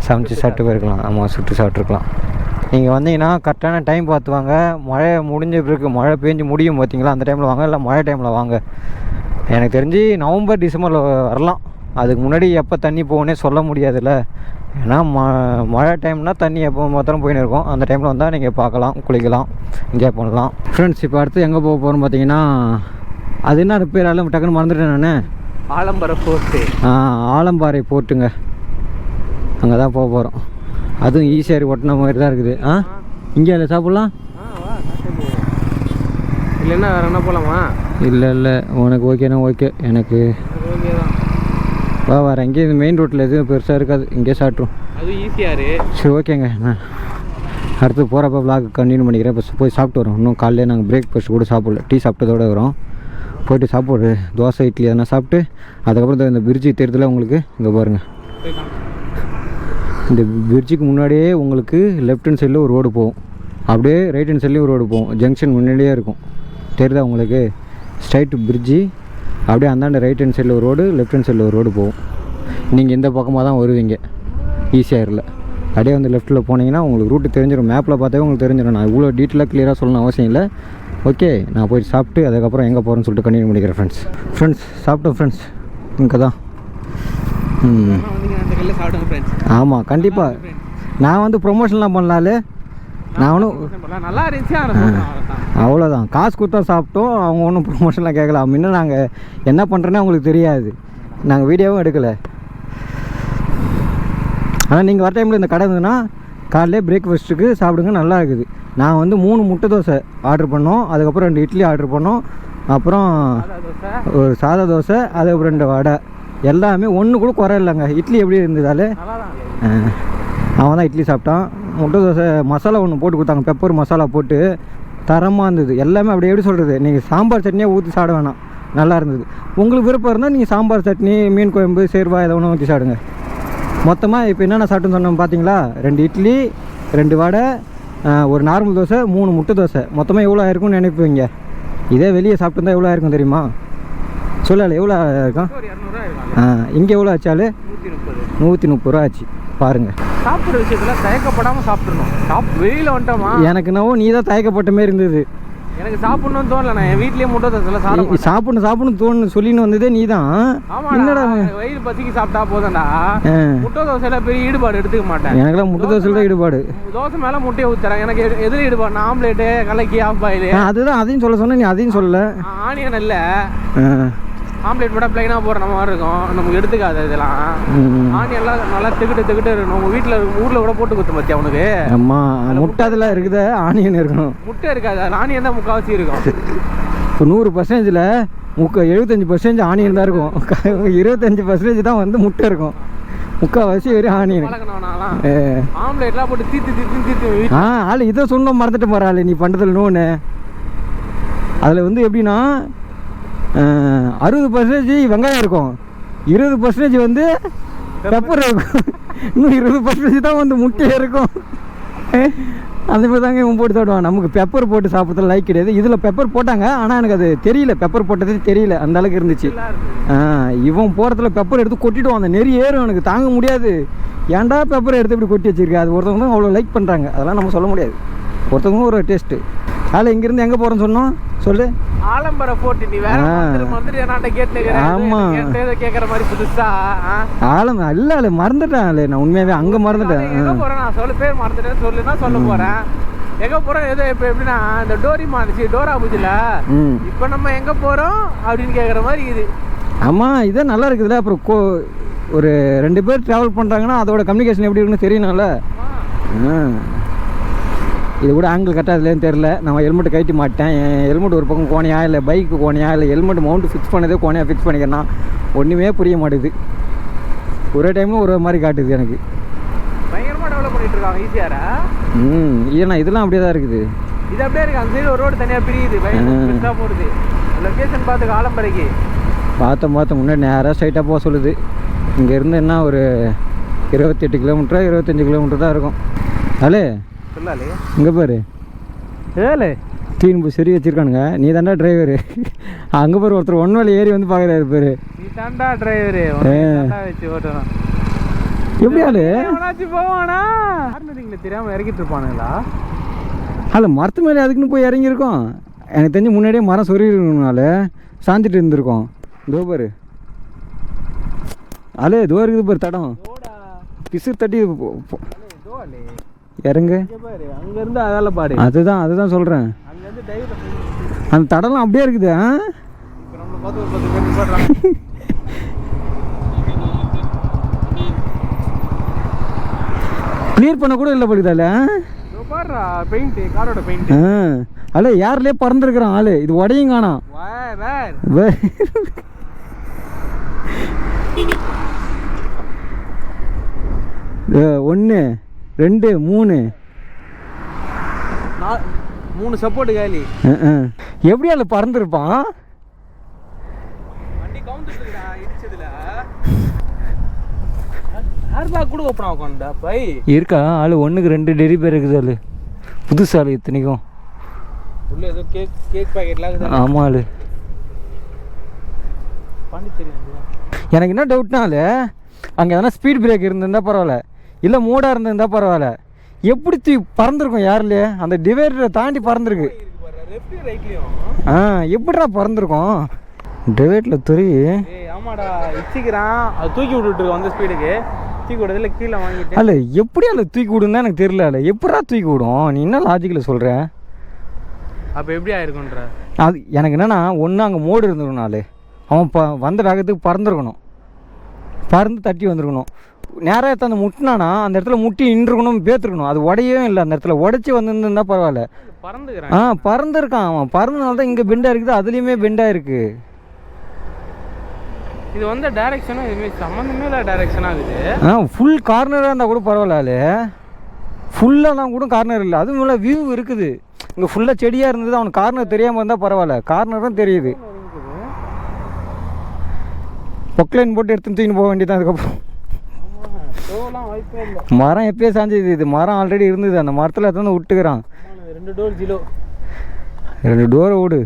சமைச்சு சாப்பிட்டு போயிருக்கலாம். ஆமாம், சுட்டு சாப்பிட்ருக்கலாம். நீங்கள் வந்தீங்கன்னா கரெக்டான டைம் பார்த்து வாங்க. மழை முடிஞ்ச பிறகு மழை பெஞ்சு முடியும் பார்த்தீங்களா, அந்த டைமில் வாங்க. இல்லை மழை டைமில் வாங்க. எனக்கு தெரிஞ்சு நவம்பர் டிசம்பரில் வரலாம். அதுக்கு முன்னாடி எப்போ தண்ணி போகணுன்னே சொல்ல முடியாதுல்ல. ஏன்னா மழை டைம்னால் தண்ணி எப்போ மாத்திரம் போயின்னு இருக்கும். அந்த டைமில் வந்தால் நீங்கள் பார்க்கலாம், குளிக்கலாம், என்ஜாய் பண்ணலாம். ஃப்ரெண்ட்ஸ், இப்போ அடுத்து எங்கே போக போகிறோம் பார்த்தீங்கன்னா, அது என்ன பேர் எல்லாம் டக்குன்னு மறந்துட்டேன் நான். ஆலம்பாறை போர்ட்டு. ஆலம்பாறை போர்ட்டுங்க. அங்கே தான் போக போகிறோம். அதுவும் ஈஸியாரி ஒட்டின மாதிரி தான் இருக்குது. இங்கே இல்லை சாப்பிட்லாம். இல்லைன்னா வேறு என்ன போகலாமா? இல்லை உனக்கு ஓகேண்ணா? ஓகே, எனக்கு ஓகே தான். வேறு எங்கேயும் இந்த மெயின் ரோட்டில் எதுவும் பெருசாக இருக்காது, இங்கேயே சாப்பிட்ருவோம். அது ஈஸியாரு. சரி, ஓகேங்க. நான் அடுத்து போகிறப்ப விளாக் கண்டினியூ பண்ணிக்கிறேன். இப்போ போய் சாப்பிட்டு வரோம். இன்னும் காலையில் நாங்கள் பிரேக்ஃபாஸ்ட் கூட சாப்பிடல, டீ சாப்பிட்டதோடு வரோம். போய்ட்டு சாப்பிடு, தோசை இட்லி எதனா சாப்பிட்டு அதுக்கப்புறம் இந்த பிரிட்ஜி தெரியுதுல உங்களுக்கு, இங்கே பாருங்கள். இந்த பிரிட்ஜுக்கு முன்னாடியே உங்களுக்கு லெஃப்ட் ஹேண்ட் சைடில் ஒரு ரோடு போகும், அப்படியே ரைட் ஹேண்ட் சைட்லேயும் ஒரு ரோடு போகும். ஜங்ஷன் முன்னாடியே இருக்கும், தெரியுதா உங்களுக்கு? ஸ்ட்ரைட்டு பிரிட்ஜி, அப்படியே அந்தாண்ட ரைட் ஹேண்ட் சைடில் ஒரு ரோடு, லெஃப்ட் ஹேண்ட் சைடில் ஒரு ரோடு போகும். நீங்கள் இந்த பக்கமாக தான் வருவீங்க ஈஸியாக. அப்படியே வந்து லெஃப்ட்டில் போனீங்கன்னா உங்களுக்கு ரூட்டு தெரிஞ்சிடும். மேப்பில் பார்த்தாவே உங்களுக்கு தெரிஞ்சிடும். நான் இவ்வளோ டீட்டெயிலாக கிளியராக சொல்லணும் அவசியம் இல்லை. ஓகே, நான் போய் சாப்பிட்டு அதுக்கப்புறம் எங்கே போகிறேன்னு சொல்லிட்டு கண்டினியூ பண்ணிக்கிறேன். ஃப்ரெண்ட்ஸ் சாப்பிட்டோம் ஃப்ரெண்ட்ஸ், இங்கே தான். ஆமாம், கண்டிப்பாக. நான் வந்து ப்ரொமோஷன்லாம் பண்ணலாலே, நான் ஒன்றும் நல்லா இருந்துச்சு அவ்வளோதான். காசு கொடுத்தா சாப்பிட்டோம், அவங்க ஒன்றும் ப்ரொமோஷன்லாம் கேட்கல. முன்ன நாங்கள் என்ன பண்ணுறேன்னு அவங்களுக்கு தெரியாது, நாங்கள் வீடியோவும் எடுக்கலை. ஆனால் நீங்கள் வர டைமில் இந்த கடை இருந்ததுன்னா காலையிலே பிரேக்ஃபாஸ்ட்டுக்கு சாப்பிடுங்க, நல்லா இருக்குது. நான் வந்து 3 முட்டை தோசை ஆர்டர் பண்ணோம், அதுக்கப்புறம் 2 இட்லி ஆர்டர் பண்ணோம், அப்புறம் ஒரு சாதா தோசை, அதுக்கப்புறம் 2 வடை. எல்லாமே ஒன்று கூட குறை இல்லைங்க. இட்லி எப்படி இருந்ததாலே அவன் தான் இட்லி சாப்பிட்டான். முட்டை தோசை மசாலா ஒன்று போட்டு கொடுத்தாங்க, பெப்பர் மசாலா போட்டு தரமாக இருந்தது. எல்லாமே அப்படி எப்படி சொல்கிறது, நீங்கள் சாம்பார் சட்னியாக ஊற்றி சாப்பிட வேணாம், நல்லா இருந்தது. உங்களுக்கு விருப்பம் இருந்தால் நீங்கள் சாம்பார் சட்னி, மீன் குழம்பு, சேர்வா எதை ஒன்று ஊற்றி சாப்பிடுங்க. மொத்தமாக இப்போ என்னென்ன சாப்பிட்டுன்னு சொன்னோம் பார்த்தீங்களா, 2 இட்லி, 2 வடை, ஒரு நார்மல் தோசை, 3 முட்டை தோசை. மொத்தமாக எவ்வளோ ஆயிருக்கும்னு நினைப்பீங்க? இதே வெளியே சாப்பிட்டு எவ்வளோ ஆயிருக்கும் தெரியுமா? சொல்லலை எவ்வளோ இருக்கும்? இங்கே எவ்வளோ ஆச்சாலு? 130 ரூபா ஆச்சு. பாருங்கள், சாப்பிட்ற விஷயத்தில் தயக்கப்படாமல் சாப்பிட்றணும். வெளியில் வந்துட்டோமா, எனக்கு என்னவோ நீ தான் தயக்கப்பட்ட மாரி இருந்தது. எனக்கு சாப்பிட்ணுன்னு தோணல. நான் என் வீட்லேயே முட்டை தோசைலாம் சாப்பிடணும் தோணுன்னு சொல்லின்னு வந்ததே நீ தான். என்னடா வெயில் பசிக்கு சாப்பிட்டா போதும்டா. முட்டை தோசையில் பெரிய ஈடுபாடு எடுத்துக்க மாட்டேன். எனக்குலாம் முட்டை தோசையில் தான் ஈடுபாடு. தோசை மேலே முட்டையை ஊற்றுறேன். எனக்கு எதில் ஈடுபாடு? ஆம்லேட்டு, கலக்கி, ஆஃப் பாயில். அதுதான் அதையும் சொல்ல சொன்னேன், நீ அதையும் சொல்லலை. ஆனியன் இல்லை, ஆம்லேட் போட்டால் ப்ளைனாக போடுற மாதிரி இருக்கும், நமக்கு எடுத்துக்காது இதெல்லாம். ஆனியெல்லாம் நல்லா திக்கிட்டு இருக்கும். உங்கள் வீட்டில் ஊரில் கூட போட்டு கொடுத்து பார்த்தியா உனக்கு? அம்மா முட்டை அதெல்லாம் இருக்குது, ஆனியன் இருக்கணும். முட்டை இருக்காது, ஆனியன் தான் முக்கால்வாசி இருக்கும். இப்போ 100%ல் 75% ஆனியன் தான் இருக்கும், 25% தான் வந்து முட்டை இருக்கும், முக்கால்வாசி வெறும் ஆனியன். ஆம்லேட்லாம் போட்டு தீத்து ஆள் இதை சொன்ன மறந்துட்டு போகிறாள் நீ பண்ணுறதுல நோன்னு. அதில் வந்து எப்படின்னா 60% வெங்காயம் இருக்கும், 20% வந்து பெப்பர் இருக்கும், இன்னும் 20% தான் வந்து முட்டையே இருக்கும். அந்த மாதிரி தாங்க இவன் போட்டு சாப்பிடுவான். நமக்கு பெப்பர் போட்டு சாப்பிட்றது லைக் கிடையாது. இதில் பெப்பர் போட்டாங்க, ஆனால் எனக்கு அது தெரியல, பெப்பர் போட்டதே தெரியல, அந்த அளவுக்கு இருந்துச்சு. இவன் போகிறதுல பெப்பர் எடுத்து கொட்டிடுவான், அந்த நெறி ஏறும், எனக்கு தாங்க முடியாது. ஏன்டா பெப்பர் எடுத்து இப்படி கொட்டி வச்சிருக்கேன். அது ஒருத்தவங்க தான் அவ்வளோ லைக் பண்ணுறாங்க, அதெல்லாம் நம்ம சொல்ல முடியாது. ஒருத்தவங்க ஒரு டேஸ்ட்டு. அதில் இங்கேருந்து எங்கே போகிறோன்னு சொன்னோம் சொல்லு? ஆலம்பர போட்டு நீ வேற வந்துட்டு என்னாட்ட கேட்டுக்கிறேன். ஆமாம், கேட்குற மாதிரி புதுசா இல்லை மறந்துட்டேன். நான் உண்மையாகவே அங்கே மறந்துட்டேன். எங்கே போகிறேன் நான் சொல்ல, பேர் மறந்துட்டேன்னு சொல்லுன்னா சொல்ல போகிறேன். எங்கே போகிறோம் எதோ இப்போ எப்படின்னா இந்த டோரிமா இருந்துச்சு, டோரா பூஜில் இப்போ நம்ம எங்கே போகிறோம் அப்படின்னு கேட்குற மாதிரி இது. ஆமாம், இதே நல்லா இருக்குதுல்ல. அப்புறம் ஒரு 2 பேர் ட்ராவல் பண்ணுறாங்கன்னா அதோட கம்யூனிகேஷன் எப்படி இருக்குன்னு தெரியணும்ல. இது கூட ஆங்கிள் கரெக்டாக இல்லைன்னு தெரில. நான் ஹெல்மெட்டு கட்டி மாட்டேன். என் ஹெல்மெட் ஒரு பக்கம் கோணையா, இல்லை பைக்கு கோணையா, இல்லை ஹெல்மெட் மவுண்ட் ஃபிக்ஸ் பண்ணதே கோணையாக ஃபிக்ஸ் பண்ணிக்கிறேன்னா ஒன்றுமே புரிய மாட்டேது. ஒரே டைமில் ஒரு மாதிரி காட்டுது எனக்கு. பயங்கரமாக டெவலப் பண்ணிட்டு இருக்காங்க ஈஸியாரா. ஏன்னா இதெல்லாம் அப்படியே தான் இருக்குது. இது அப்படியே இருக்குது. அந்த சைடு ஒரு ரோடு தனியாக பிரியுது, பயங்கரமாக போடுது. லொக்கேஷன் பார்த்து ஆலம்பரைக்கு பார்த்தோம் முன்னாடி நேராக ஸ்ட்ரைட்டாக போக சொல்லுது. இங்கேருந்து என்ன ஒரு 28 கிலோமீட்டரா 25 கிலோமீட்டர் தான் இருக்கும். அலே சொல்லாலே இங்கே பாரு, ஏழு தீன் சரி வச்சுருக்கானுங்க. நீ தாண்டா டிரைவரு. அங்கே பாரு ஒருத்தர் ஒன் வேலை ஏறி வந்து பார்க்குறாரு பேர். நீ தாண்டா டிரைவரு வச்சு ஓட்டணும். எப்படி ஆளு போவானா தெரியாமல் இறக்கிட்டு இருப்பானுங்களா? அதில் மரத்து மேலே அதுக்குன்னு போய் இறங்கியிருக்கோம். எனக்கு தெரிஞ்சு முன்னாடியே மரம் சொருகினால சாஞ்சிட்டு இருந்திருக்கோம். இதோ பாரு அலே, இதோ இருக்குது பாரு தடம், பிசு தட்டி இறங்கு. அங்கேருந்து அதால பாடு. அதுதான் சொல்கிறேன். அந்த தடம்லாம் அப்படியே இருக்குது. கிளியர் பண்ண கூட இல்லை படுதால. பெயிண்ட், காரோட பெயிண்ட். அல்ல யாருலயே பறந்துருக்கிறான் ஆளு. இது உடையும் காணாம். 1 2 3 சப்போர்ட் காலி. எப்படி அதில் பறந்துருப்பான்? வண்டி கவுந்துருக்குடா இடிச்சதுல. ஏர்பேக் கூட ஓப்பன் ஆகும்டா பை. இருக்கா ஆளு? 1க்கு 2 டெரி பேர் இருக்குது. ஆளு புதுசு ஆளு இத்தனைக்கும். உள்ள ஏதோ கேக் பாக்கெட்லாம் இருக்குது. ஆமாம் ஆளு பாண்டிச்சேரி. எனக்கு என்ன டவுட்னால அங்கே எதனா ஸ்பீட் பிரேக் இருந்திருந்தா பரவாயில்ல, இல்லை மூடாக இருந்திருந்தா பரவாயில்ல. எப்படி பறந்துருக்கும் யாருலையே? அந்த டிவைடரை தாண்டி பறந்துருக்கு. எப்படிடா பறந்துருக்கும் டிவைடில் துறி? ஆமாடா இச்சிக்கிறான், அது தூக்கி விட்டுட்டு அந்த ஸ்பீடுக்கு தூக்கி விடுறதுல கீழே வாங்கிட்டு. அல்ல எப்படி அதில் தூக்கி விடுன்னு எனக்கு தெரியல. அல்ல எப்படா தூக்கி விடும்? நீ என்ன லாஜிக்கில் சொல்கிற? அப்போ எப்படி ஆயிருக்குன்ற அது எனக்கு என்னென்னா, ஒன்று அங்கே மோடு இருந்துருக்கனாலே அவன் வந்த வேகத்துக்கு பறந்துருக்கணும், பறந்து தட்டி வந்திருக்கணும். நேராக எடுத்து அந்த முட்டினானா அந்த இடத்துல முட்டி நின்றுக்கணும், பேத்துருக்கணும். அது உடையவே இல்லை. அந்த இடத்துல உடச்சி வந்துருந்தா பரவாயில்ல. பறந்துருக்கான் அவன். பறந்தனால தான் இங்கே பெண்டாக இருக்குது, அதுலேயுமே பெண்டாக இருக்குது. இது வந்து டைரக்ஷனும் இதுமாரி சம்மந்தமே இல்லை டைரக்ஷனாக இருக்குது. ஃபுல் கார்னராக இருந்தால் கூட பரவாயில்ல. ஃபுல்லாலாம் கூட கார்னர் இல்லை, அதுவும் இல்லை வியூ இருக்குது. இங்கே ஃபுல்லாக செடியாக இருந்தது, அவனுக்கு கார்னர் தெரியாமல் இருந்தால் பரவாயில்ல, கார்னரும் தெரியுது. பொக்லைன் போட்டு எடுத்துன்னு தூக்கின்னு போக வேண்டியதான். அதுக்கப்புறம் மரம் எப்பயே சாஞ்சது, இது மரம் ஆல்ரெடி இருந்தது, அந்த மரத்தில் எடுத்து விட்டுக்கிறான். 2 டோர் ஜிலோ, 2 டோரை ஓடு,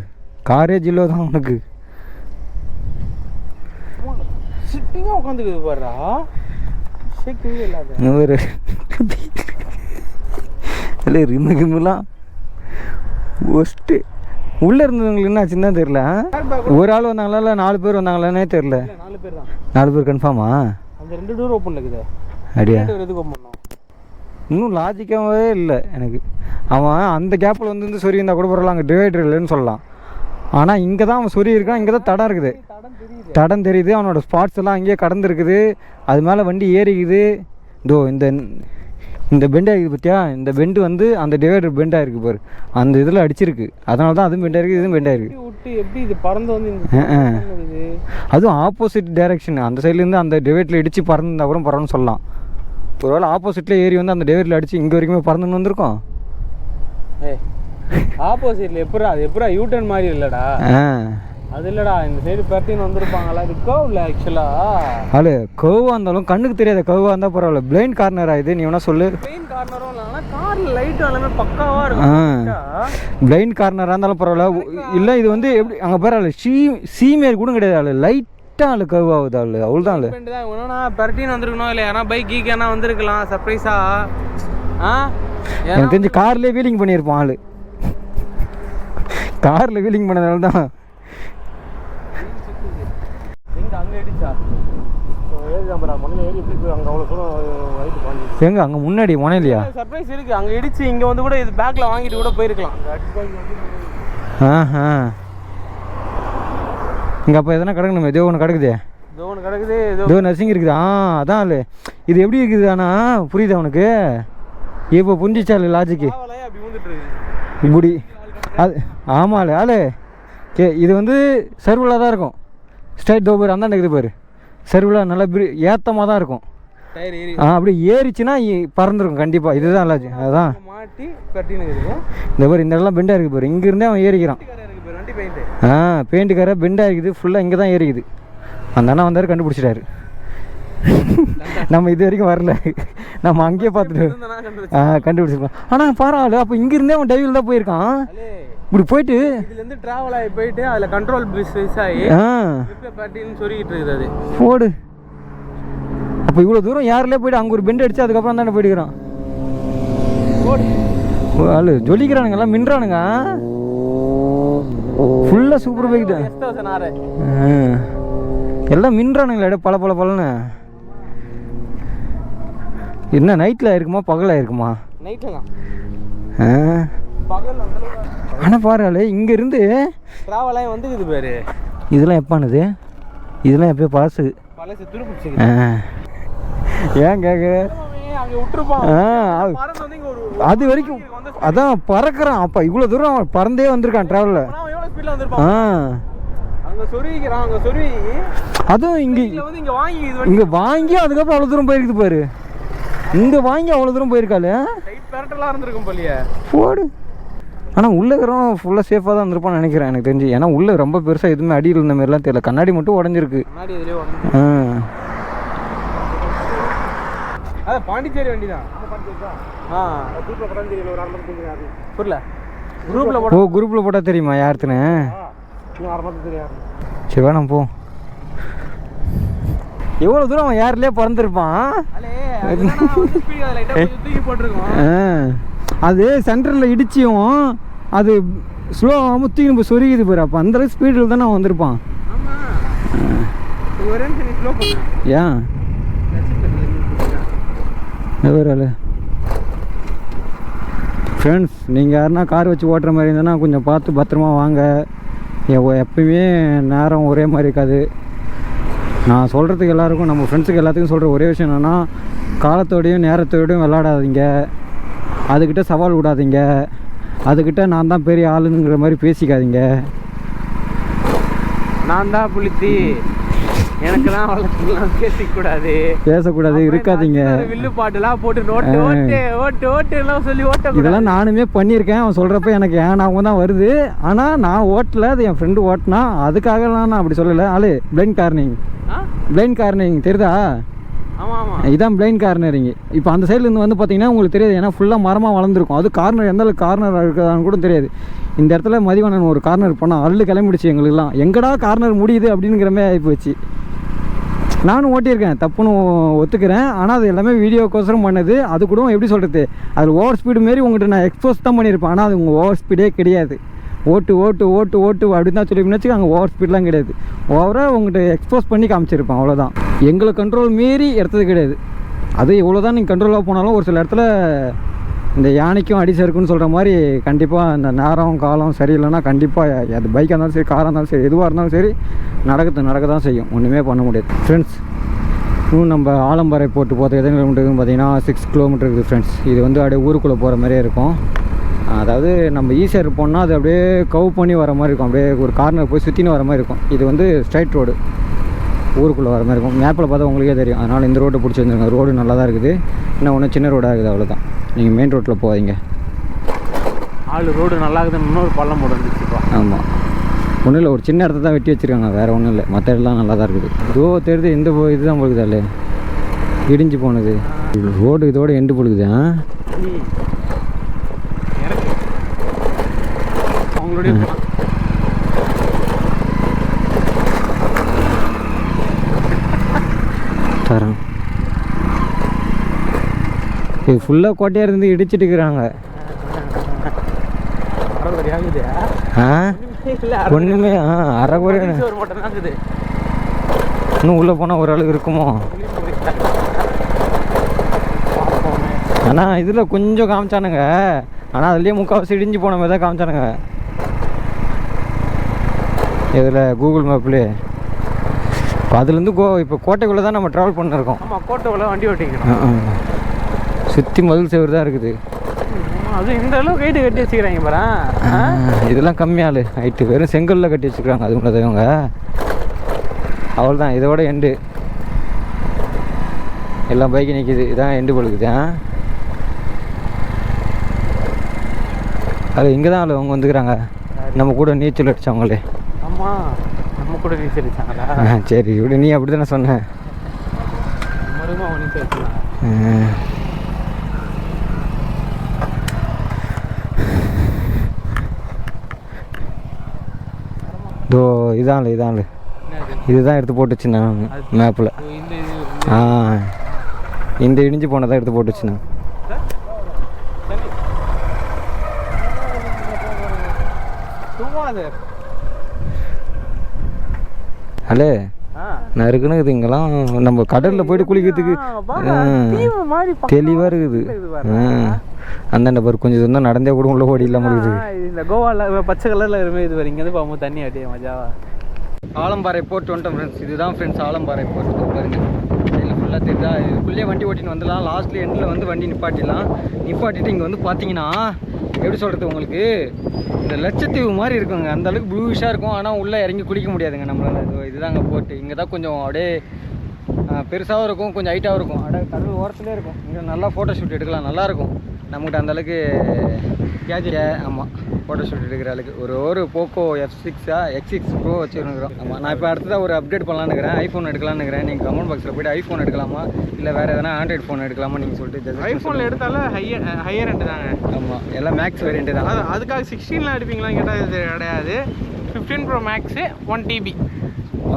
காரே ஜில்லோ தான் உனக்கு. சிட்டிங்காக உட்காந்துக்குது பாருடா, ஷேக்கிங்கே இல்லாத. இன்னொரு இல்லை ரிம்மு கிம்முலாம் ஒஸ்ட்டு. உள்ளே இருந்தவங்களுக்கு என்ன ஆச்சுன்னு தான் தெரில. ஒரு ஆள் வந்தாங்களா இல்லை 4 பேர் வந்தாங்களான்னே தெரில. 4 பேர் தான். 4 பேர் கன்ஃபார்மா? அந்த 2 டோர் ஓப்பன் இருக்குது. அப்படியா? எதுக்கு ஓப்பன் பண்ணோம்? இன்னும் லாஜிக்காகவே இல்லை எனக்கு. அவன் அந்த கேப்பில் வந்து சொறி இருந்தால் கூட பரவாயில்ல, அங்கே டிவைடர் இல்லைன்னு சொல்லலாம். ஆனால் இங்கே தான் அவன் சொறி இருக்கான், இங்கே தான் தடம் இருக்குது, தடம் தெரியுது. அவனோட ஸ்பாட்ஸ் எல்லாம் அங்கேயே கடந்துருக்குது, அது மேலே வண்டி ஏறிக்குது. இதோ இந்த பெண்டாக இருக்குது பார்த்தியா, இந்த பெண்டு வந்து அந்த டிவைடர் பெண்டாக இருக்குது பாரு, அந்த இதில் அடிச்சிருக்கு. அதனால தான் அதுவும் பெண்டாக இருக்குது, இதுவும் பெண்டாக இருக்குது. எப்படி இது பறந்து வந்து அதுவும் ஆப்போசிட் டைரக்ஷன், அந்த சைட்லேருந்து அந்த டிவைட்டில் இடித்து பறந்துருந்தா கூட பறன்னு சொல்லலாம். ஒரு வேளை ஆப்போசிட்டில் ஏறி வந்து அந்த டிவைட்டில் அடித்து இங்கே வரைக்குமே பறந்துன்னு வந்திருக்கோம். ஆப்போசிட்டில் எப்படா அது, எப்படா யூட்டர்ன் மாதிரி இல்லைடா, அது இல்லைடா, இந்த சைடு பர்ட்டின்னு வந்திருப்பாங்களா, இது கர்வ் ஆக்சுவலாக. அது கர்வாக இருந்தாலும் கண்ணுக்கு தெரியாத கர்வாக இருந்தால் பரவாயில்ல. பிளைண்ட் கார்னரா இது, நீ வேணா சொல்லு. பிளைண்ட் கார்னரும் இல்லைனா காரில் லைட்டும் எல்லாமே பக்காவாக இருக்கும். பிளைண்ட் கார்னராக இருந்தாலும் பரவாயில்ல. இல்லை இது வந்து எப்படி அங்கே பரவாயில்ல, சீமேர் கூட கிடையாது, லைட்டாக ஆள் கர்வ் ஆகுது, ஆள் அவ்வளோதான். ஆள் ஒன்றுனா பர்ட்டின்னு வந்திருக்கணும், இல்லை ஏன்னா பைக் கீக் ஏன்னா வந்திருக்கலாம் சர்ப்ரைஸாக. எனக்கு தெரிஞ்சு கார்லேயே வீலிங் பண்ணியிருப்பான் ஆள், காரில் வீலிங் பண்ணதால தான். எங்க அங்கே முன்னாடி முனையிலையா சர்ப்ரைஸ் இருக்கு, அங்கே இடிச்சு இங்கே வந்து கூட இது பேக்கில் வாங்கிட்டு கூட போயிருக்கலாம். இங்கே அப்போ எதனா கிடக்கணுமே, ஏதோ ஒன்று கிடக்குதே, ஏதோ ஒன்று கிடக்குது, ஏதோ நர்சிங் இருக்குது. அதான் இல்லை இது எப்படி இருக்குது, ஆனால் புரியுது அவனுக்கு இப்போ புரிஞ்சிச்சாள் லாஜிக்கு இப்படி. அது ஆமாம் ஆளு இது வந்து சர்வலாக தான் இருக்கும், ஸ்ட்ரைட் தோ பேர் அந்தாண்ட இருக்குது பாரு, சர்வலாக நல்லா ஏத்தமாக தான் இருக்கும். அப்படி ஏறிச்சுன்னா பறந்துருக்கும் கண்டிப்பாக, இதுதான் லாஜி. அதுதான் மாட்டி கட்டின்னு இந்த பாரு, இந்த இடம்லாம் பெண்டாக இருக்குது பாரு, இங்கேருந்தே அவன் ஏறிக்கிறான். பெயிண்ட்டுக்கார பெண்டாக இருக்குது ஃபுல்லாக, இங்கே தான் ஏறிக்குது. அந்த அண்ணா வந்தார் கண்டுபிடிச்சிட்டாரு. நம்ம இது வரைக்கும் வரல, நம்ம அங்கேயே பார்த்துட்டு கண்டுபிடிச்சிருக்கோம். ஆனால் பரவாயில்ல, அப்போ இங்கேருந்தே அவன் டைவில் தான் போயிருக்கான். இப்படி போயிட்டு இதுலேருந்து ட்ராவல் ஆகி போயிட்டு அதில் கண்ட்ரோல் பிஸ்னஸ் ஆகி பேட்டின்னு சொல்லிக்கிட்டு இருக்குது அது போடு. அப்போ இவ்வளோ தூரம் யாரிலே போயிட்டு அங்கே ஒரு பெண்ட் அடிச்சு அதுக்கப்புறம் தானே போயிடுக்கிறான். ஆளு ஜொலிக்கிறானுங்க, எல்லாம் மின்றானுங்க, ஃபுல்லாக சூப்பர் பைக் தான் எல்லாம் மின்றானுங்களே பல பல பலன்னு. என்ன நைட்டில் இருக்குமா பகலாக இருக்குமா? நைட்டில் தான். ஆனால் பாரு இங்கேருந்து ட்ராவலாகி வந்துக்குது பேர். இதெல்லாம் எப்பானது, இதெல்லாம் எப்போ பழசு துருப்பிடிச்சு. ஏன் கேட்க அது வரைக்கும் அதான் பறக்கிறான். அப்போ இவ்வளோ தூரம் அவன் பறந்தே வந்திருக்கான் ட்ராவலில். அதுவும் இங்கே வாங்கி அதுக்கப்புறம் அவ்வளோ தூரம் போயிருக்குது பாரு, இங்கே வாங்கி அவ்வளோ தூரம் போயிருக்காளு போடு. ஆனால் உள்ளே இருக்கிறவன் ஃபுல்லாக சேஃபாக தான் இருந்திருப்பான்னு நினைக்கிறேன் எனக்கு தெரிஞ்சு. ஏன்னா உள்ளே ரொம்ப பெருசாக எதுவுமே அடியில் இருந்த மாதிரிலாம் தெரியல, கண்ணாடி மட்டும் உடஞ்சிருக்கு. பாண்டிச்சேரி வண்டி தான். குரூப்பில் போட்டால் தெரியுமா யாருத்துன்னு? சரி வேணாம் போ. எவ்வளோ தூரம் அவன் யாருலேயே பறந்துருப்பான். அது சென்டரில் இடிச்சியும் அது ஸ்லோவாக தூக்கி நம்ம சொருகிது பாரு, அப்போ அந்தளவுக்கு ஸ்பீடில் தானே அவன் வந்திருப்பான். ஏன் எவ்வளோ ஃப்ரெண்ட்ஸ், நீங்கள் யாருன்னா கார் வச்சு ஓட்டுற மாதிரி இருந்ததுன்னா கொஞ்சம் பார்த்து பத்திரமா வாங்க. எப்பயுமே நேரம் ஒரே மாதிரி இருக்காது. நான் சொல்கிறதுக்கு எல்லாருக்கும், நம்ம ஃப்ரெண்ட்ஸுக்கு எல்லாத்துக்கும் சொல்கிற ஒரே விஷயம் என்னென்னா, காலத்தோடையும் நேரத்தோடையும் விளாடாதீங்க, அதுக்கிட்ட சவால் விடாதீங்க, அதுக்கிட்ட நான் தான் பெரிய ஆளுங்கிற மாதிரி பேசிக்காதீங்க. நான் தான் புளித்தி எனக்குலாம் வளர்த்துலாம் பேசிக்கூடாது, பேசக்கூடாது, இருக்காதீங்க. வில்லு பாட்டுலாம் போட்டு ஓட்டு ஓட்டு ஓட்டு ஓட்டு எல்லாம் சொல்லி ஓட்ட. இதெல்லாம் நானுமே பண்ணியிருக்கேன். அவன் சொல்கிறப்ப எனக்கு ஏன் ஞாபகம் தான் வருது. ஆனால் நான் ஓட்டல, அது என் ஃப்ரெண்டு ஓட்டினா. அதுக்காகலாம் நான் அப்படி சொல்லலை. ஆளு பிளைண்ட் கார்னிங், பிளைண்ட் கார்னிங் தெரியுதா? ஆமாம் ஆமாம், இதான் பிளைண்ட் கார்னரிங். இப்போ அந்த சைட்லேருந்து வந்து பார்த்தீங்கன்னா உங்களுக்கு தெரியாது, ஏன்னா ஃபுல்லாக மரமாக வளர்ந்துருக்கும். அது கார்னர் எந்த அளவுக்கு கார்னர் இருக்குதான்னு கூட தெரியாது. இந்த இடத்துல மதிவண்ணன் ஒரு கார்னர் பண்ணால் அள்ளு கிளம்பிடுச்சு எங்களுக்குலாம். எங்கடா கார்னர் முடியுது அப்படிங்கிற மாதிரி ஆகிப்போச்சு. நானும் ஓட்டியிருக்கேன், தப்புன்னு ஒத்துக்கிறேன். ஆனால் அது எல்லாமே வீடியோக்கோசரம் பண்ணது. அது கூட எப்படி சொல்கிறது, அதில் ஓவர் ஸ்பீடு மாரி உங்கள்கிட்ட நான் எக்ஸ்போஸ் தான் பண்ணியிருப்பேன். ஆனால் அது உங்கள் ஓவர் ஸ்பீடே கிடையாது. ஓட்டு ஓட்டு ஓட்டு ஓட்டு அப்படின்னு தான் சொல்லி வச்சுக்க, அங்கே ஓவர் ஸ்பீட்லாம் கிடையாது. ஓவராக உங்கள்கிட்ட எக்ஸ்போஸ் பண்ணி காமிச்சிருப்பேன், அவ்வளோதான். எங்களை கண்ட்ரோல் மீறி எடுத்தது கிடையாது. அது இவ்வளோ தான் நீங்கள் கண்ட்ரோலாக போனாலும் ஒரு சில இடத்துல இந்த யானைக்கும் அடி சறுக்குன்னு சொல்கிற மாதிரி கண்டிப்பாக இந்த நேரம் காலம் சரியில்லைன்னா கண்டிப்பாக அது பைக்காக இருந்தாலும் சரி, காராக இருந்தாலும் சரி, எதுவாக இருந்தாலும் சரி நடக்க தான் செய்யும். ஒன்றுமே பண்ண முடியாது ஃப்ரெண்ட்ஸ். இன்னும் நம்ம ஆலம்பாறை போட்டு போகிறது எத்தனை கிலோமீட்டருக்குன்னு பார்த்தீங்கன்னா 6 கிலோமீட்டர் இருக்குது ஃப்ரெண்ட்ஸ். இது வந்து அப்படியே ஊருக்குள்ளே போகிற மாதிரியே இருக்கும். அதாவது நம்ம ஈஸியாக போனால் அது அப்படியே கவ் பண்ணி வர மாதிரி இருக்கும். அப்படியே ஒரு கார்னர் போய் சுற்றின்னு வர மாதிரி இருக்கும். இது வந்து ஸ்ட்ரைட் ரோடு, ஊருக்குள்ளே வர மாதிரி இருக்கும். மேப்பில் பார்த்தா உங்களுக்கே தெரியும். அதனால் இந்த ரோட்டை பிடிச்சி வந்துருங்க. ரோடு நல்லா தான் இருக்குது. இன்னும் ஒன்றும் சின்ன ரோடாக இருக்குது, அவ்வளோதான். நீங்கள் மெயின் ரோட்டில் போகாதீங்க. ரோடு நல்லா இருக்குதுன்னு இன்னொரு பள்ளம் போட்டு வந்துச்சுப்பா. ஆமாம், ஒன்றும் இல்லை, ஒரு சின்ன இடத்த தான் வெட்டி வச்சுருக்காங்க, வேறு ஒன்றும் இல்லை. மற்ற இடம்லாம் நல்லா தான் இருக்குது. இதோ தெரியுது, இந்த இதுதான் பொழுகுதாலே இடிஞ்சு போனது. ரோடு இதோட எண்டு பொழுகுது. அவங்களுடைய தரம் இது ஃபுல்லாக கோட்டையாக இருந்து இடிச்சிட்டு இருக்கிறாங்க. ஒன்றுமே அரைக்குறை இன்னும் உள்ளே போனால் ஓரளவு இருக்குமோ. ஆனால் இதில் கொஞ்சம் காமிச்சானுங்க. ஆனால் அதுலேயே முக்கால்வாசி இடிஞ்சு போன மாதிரி தான் காமிச்சானுங்க இதில் கூகுள் மேப்லேயே. இப்போ அதுலேருந்து இப்போ கோட்டைக்குள்ளே தான் நம்ம ட்ராவல் பண்ணிருக்கோம். ஆமாம், கோட்டைக்குள்ளே வண்டி ஓட்டிக்கணும். சுற்றி மதில் சேவர் தான் இருக்குது. அது இந்த அளவுக்கு ஹைட்டு கட்டி வச்சுக்கிறாங்க பாரு. இதெல்லாம் கம்மியாள் ஹைட்டு, வெறும் செங்கல்லில் கட்டி வச்சுக்கிறாங்க. அது உள்ளது இவங்க அவ்வளோதான். இதோட எண்டு எல்லாம் பைக்கு நிற்கிது. இதான் எண்டு பொழுது. அது இங்கே தான் அவங்க வந்துக்கிறாங்க, நம்ம கூட நீச்சல் அடித்தவங்களே. ஆமாம், நம்ம கூட நீச்சல் அடித்தாங்களா? சரி, இப்படி நீ அப்படி தானே சொன்னேன். நீச்சல் அடிச்சாங்க. இதோ இதான் இதுதான் எடுத்து போட்டுச்சு நான் மேப்பில். இந்த இடிஞ்சு போனதான் எடுத்து போட்டுச்சுண்ணா. ஹலோ, நான் இருக்குன்னு இங்கெல்லாம் நம்ம கடலில் போயிட்டு குளிக்கிறதுக்கு தெளிவாக இருக்குது. அந்தாண்ட பாரு, கொஞ்சம் தூரம் நடந்தே கூட உள்ள ஓடி இல்லாமல் இருக்குது. இந்த கோவாவில் பச்சை கலரில் இருமே இது வரைக்கும் வந்து பாம்பு தண்ணி அடியே மஜாவா. ஆலம்பாறை போட்டு வந்துட்டோம் ஃப்ரெண்ட்ஸ். இதுதான் ஃப்ரெண்ட்ஸ் ஆலம்பாறை போட்டு பாருங்க. இதில் ஃபுல்லாக தெரியுதா, இதுக்குள்ளேயே வண்டி ஓட்டின்னு வந்துடலாம். லாஸ்ட்ல எண்டில் வந்து வண்டி நிப்பாட்டிட்டு இங்கே வந்து பார்த்தீங்கன்னா எப்படி சொல்கிறது, உங்களுக்கு இந்த லட்சத்தீவு மாதிரி இருக்குங்க. அந்த அளவுக்கு ப்ளூஷாக இருக்கும். ஆனால் உள்ளே இறங்கி குளிக்க முடியாதுங்க நம்மளால். இதுதாங்க போட்டு. இங்கே தான் கொஞ்சம் அப்படியே பெருசாகவும் இருக்கும், கொஞ்சம் ஹைட்டாகவும் இருக்கும். அப்படியே கடல் ஓரத்துலேயே இருக்கும். இங்கே நல்லா ஃபோட்டோ ஷூட் எடுக்கலாம், நல்லாயிருக்கும். நம்மகிட்ட அந்தளவுக்கு கேஜெட். ஆமாம், ஃபோட்டோ ஷூட் எடுக்கிற அளவுக்கு ஒரு போக்கோ X6 ப்ரோ வச்சுருக்கிறோம். ஆமாம், நான் இப்போ அடுத்ததாக ஒரு அப்டேட் பண்ணலான்னு இருக்கிறேன். ஐஃபோன் எடுக்கலான்னு இருக்கிறேன். நீங்கள் கமெண்ட் பாக்ஸில் போய்ட்டு ஐஃபோன் எடுக்கலாமா இல்லை வேறு எதனா ஆண்ட்ராய்டு ஃபோன் எடுக்கலாமா நீங்கள் சொல்லிட்டு. ஐஃபோனில் எடுத்தாலும் ஹையர் ரெண்டு தாங்க. ஆமாம், எல்லாம் மேக்ஸ் வேரியண்ட்டு தான். அதுக்காக 16 எடுப்பீங்களான்னு கேட்டால் இது கிடையாது. 15 Pro Max 1 TB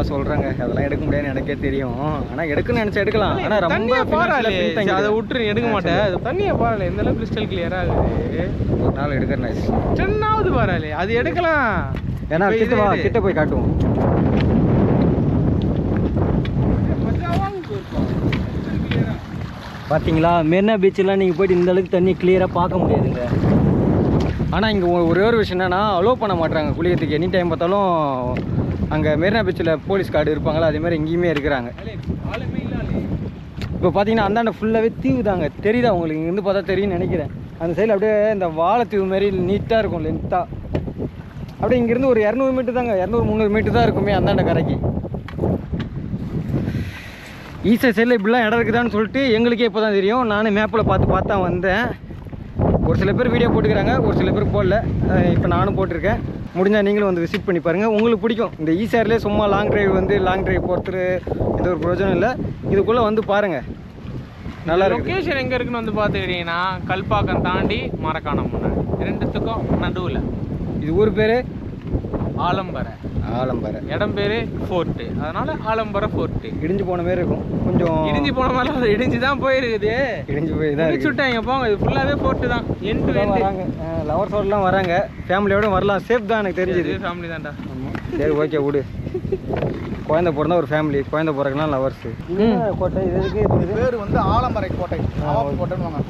சொல்கிறாங்க. அதெல்லாம் எடுக்க முடியாதுன்னு எனக்கே தெரியும். ஆனால் எடுக்கணும்னு நினச்சா எடுக்கலாம். ஆனால் ரொம்ப பாராளே அதை விட்டு எடுக்க மாட்டேன். அது தண்ணியை பாராளே எந்த அளவுக்கு கிறிஸ்டல் கிளியராக ஆகுது. ஒரு நாள் எடுக்கிறேன். 10வது பாராளே அது எடுக்கலாம். ஏன்னா கிட்ட போய் காட்டுவோம். பார்த்தீங்களா, மெரினா பீச்செல்லாம் நீங்கள் போய்ட்டு இந்த அளவுக்கு தண்ணி கிளியராக பார்க்க முடியாதுங்க. ஆனால் இங்கே ஒரே ஒரு விஷயம் என்னென்னா, அலோவ் பண்ண மாட்டாங்க குளிக்கிறதுக்கு. எனி டைம் பார்த்தாலும் அங்கே மெரினா பீச்சில் போலீஸ் கார்டு இருப்பாங்களா, அதேமாதிரி எங்கேயுமே இருக்கிறாங்க. இப்போ பார்த்தீங்கன்னா அந்தாண்ட ஃபுல்லாகவே தீவு தாங்க. தெரியுதா உங்களுக்கு? இங்கேருந்து பார்த்தா தெரியும்னு நினைக்கிறேன். அந்த சைடில் அப்படியே இந்த வாழைத்தீவு மாரி நீட்டாக இருக்கும், லென்த்தாக. அப்படியே இங்கேருந்து ஒரு 200 மீட்டர் தாங்க, 200-300 மீட்டர் தான் இருக்குமே அந்தாண்ட கரைக்கு. ஈஸ்டர் சைடில் இப்படிலாம் இடம் இருக்குதான்னு சொல்லிட்டு எங்களுக்கே இப்போ தான் தெரியும். நானும் மேப்பில் பார்த்து தான் வந்தேன். ஒரு சில பேர் வீடியோ போட்டுக்கிறாங்க, ஒரு சில பேர் போடல. இப்போ நானும் போட்டிருக்கேன். முடிஞ்சால் நீங்களும் வந்து விசிட் பண்ணி பாருங்கள், உங்களுக்கு பிடிக்கும். இந்த ஈஸியார்லேயே சும்மா லாங் டிரைவ் போகிறது எந்த ஒரு பிரயோஜனம் இல்லை. இதுக்குள்ளே வந்து பாருங்கள், நல்லா இருக்கு. லொக்கேஷன் எங்கே இருக்குன்னு வந்து பார்த்துக்கிட்டிங்கன்னா கல்பாக்கம் தாண்டி மரக்காணம் முன்னாடி, ரெண்டுத்துக்கும் நடுவில். இது ஊர் பேர் ஆலம்பரை. இடம் பேர் ஃபோர்ட்டு, அதனால ஆலம்பரை ஃபோர்ட்டு. இடிஞ்சு போன மாதிரி இருக்கும், கொஞ்சம் இடிஞ்சு போன மாதிரி இடிஞ்சு தான் போயிருக்குது. இடிஞ்சு போய் தான் சுட்டாங்க போங்க. இது ஃபுல்லாகவே ஃபோர்ட்டு தான். எண்டு வராங்க, லவர்ஸோடலாம் வராங்க, ஃபேமிலியோட வரலாம். சேஃப் தான், எனக்கு தெரிஞ்சது. ஃபேமிலி தான்டா. சரி, ஓகே, விடு. குழந்தை பிறந்தா ஒரு ஃபேமிலி, குழந்தை பிறகுனா லவர்ஸு. கோட்டை இது பேர் வந்து ஆலமரை கோட்டை, நவாப் கோட்டைன்னு வாங்க.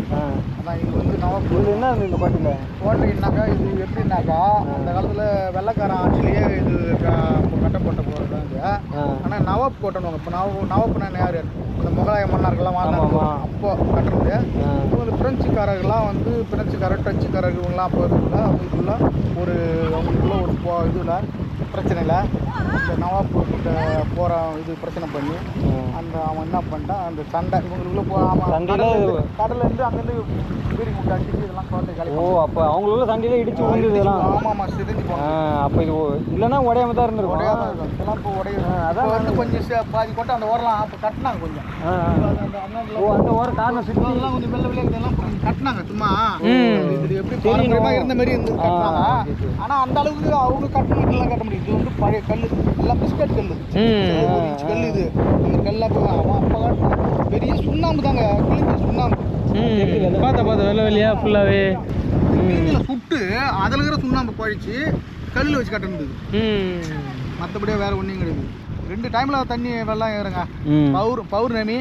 அதான் இது வந்து நவாப். இது என்ன இந்த கோட்டையில் கோட்டைன்னாக்கா இது எப்படின்னாக்கா அந்த காலத்தில் வெள்ளைக்காரன் ஆட்சிலேயே இது கட்டப்பட்ட போகிறது தான் இது. ஆனால் நவாப் கோட்டைன்னு வாங்க. இப்போ நவாப்னா யார்? இந்த முகலாய மன்னர்கள்லாம் வாழ்ந்தாங்க அப்போ கட்டுறது. இப்போ வந்து பிரெஞ்சுக்காரர்கள்லாம் வந்து டச்சுக்காரர்கள் இவங்களாம் அப்போ இருக்குல்ல, அவங்களுக்குள்ள ஒரு அவங்களுக்குள்ள ஒரு இதில் பிரச்சனையில் இந்த நவாப் கிட்ட போகிற இது பிரச்சனை பண்ணி அந்த அவன் என்ன பண்ணிட்டான், அந்த சண்டை இவங்களுக்குள்ள கடலேருந்து அங்கேருந்து வீடு முட்டை அடிச்சு இதெல்லாம் கோட்டை காலி. ஓ, அப்போ அவங்களுக்குள்ள சண்டையில இடிச்சு விழுந்தது இதெல்லாம். ஆமாம், சிதைஞ்சு போனோம். அப்போ இது இல்லைன்னா உடையாம தான் இருந்திருக்கும். உடையாம இருக்கும் இதெல்லாம். இப்போ அதான் வந்து கொஞ்சம் பாதி கோட்டை அந்த ஓரலாம் அப்போ கட்டினாங்க கொஞ்சம். அந்த ஓரம் காரணம் சுற்றி இதெல்லாம் கொஞ்சம் வெள்ளை இதெல்லாம் கட்டினாங்க சும்மா. இது எப்படி பாரம்பரியமா இருந்த மாதிரி இருந்து கட்டினாங்க. ஆனால் அந்த அளவுக்கு அவங்க கட்டணம் கட்ட முடியும். இது வந்து பழைய கல், எல்லாம் பிஸ்கட் கல், கல். இது இந்த கல்லாம் அவன் அப்போ காட்டினான். பெரிய சுண்ணாம்பு தாங்க, கிழிஞ்ச சுண்ணாம்பு. பார்த்த வெள்ளையா ஃபுல்லாகவே சுட்டு அதில் இருக்கிற சுண்ணாம்பு பழிச்சு கல்லில் வச்சு கட்டினது. மற்றபடியே வேற ஒன்றும் கிடையாது. 2 டைமில் தண்ணி வெள்ளம் ஏறுங்க. பௌர்ணமி,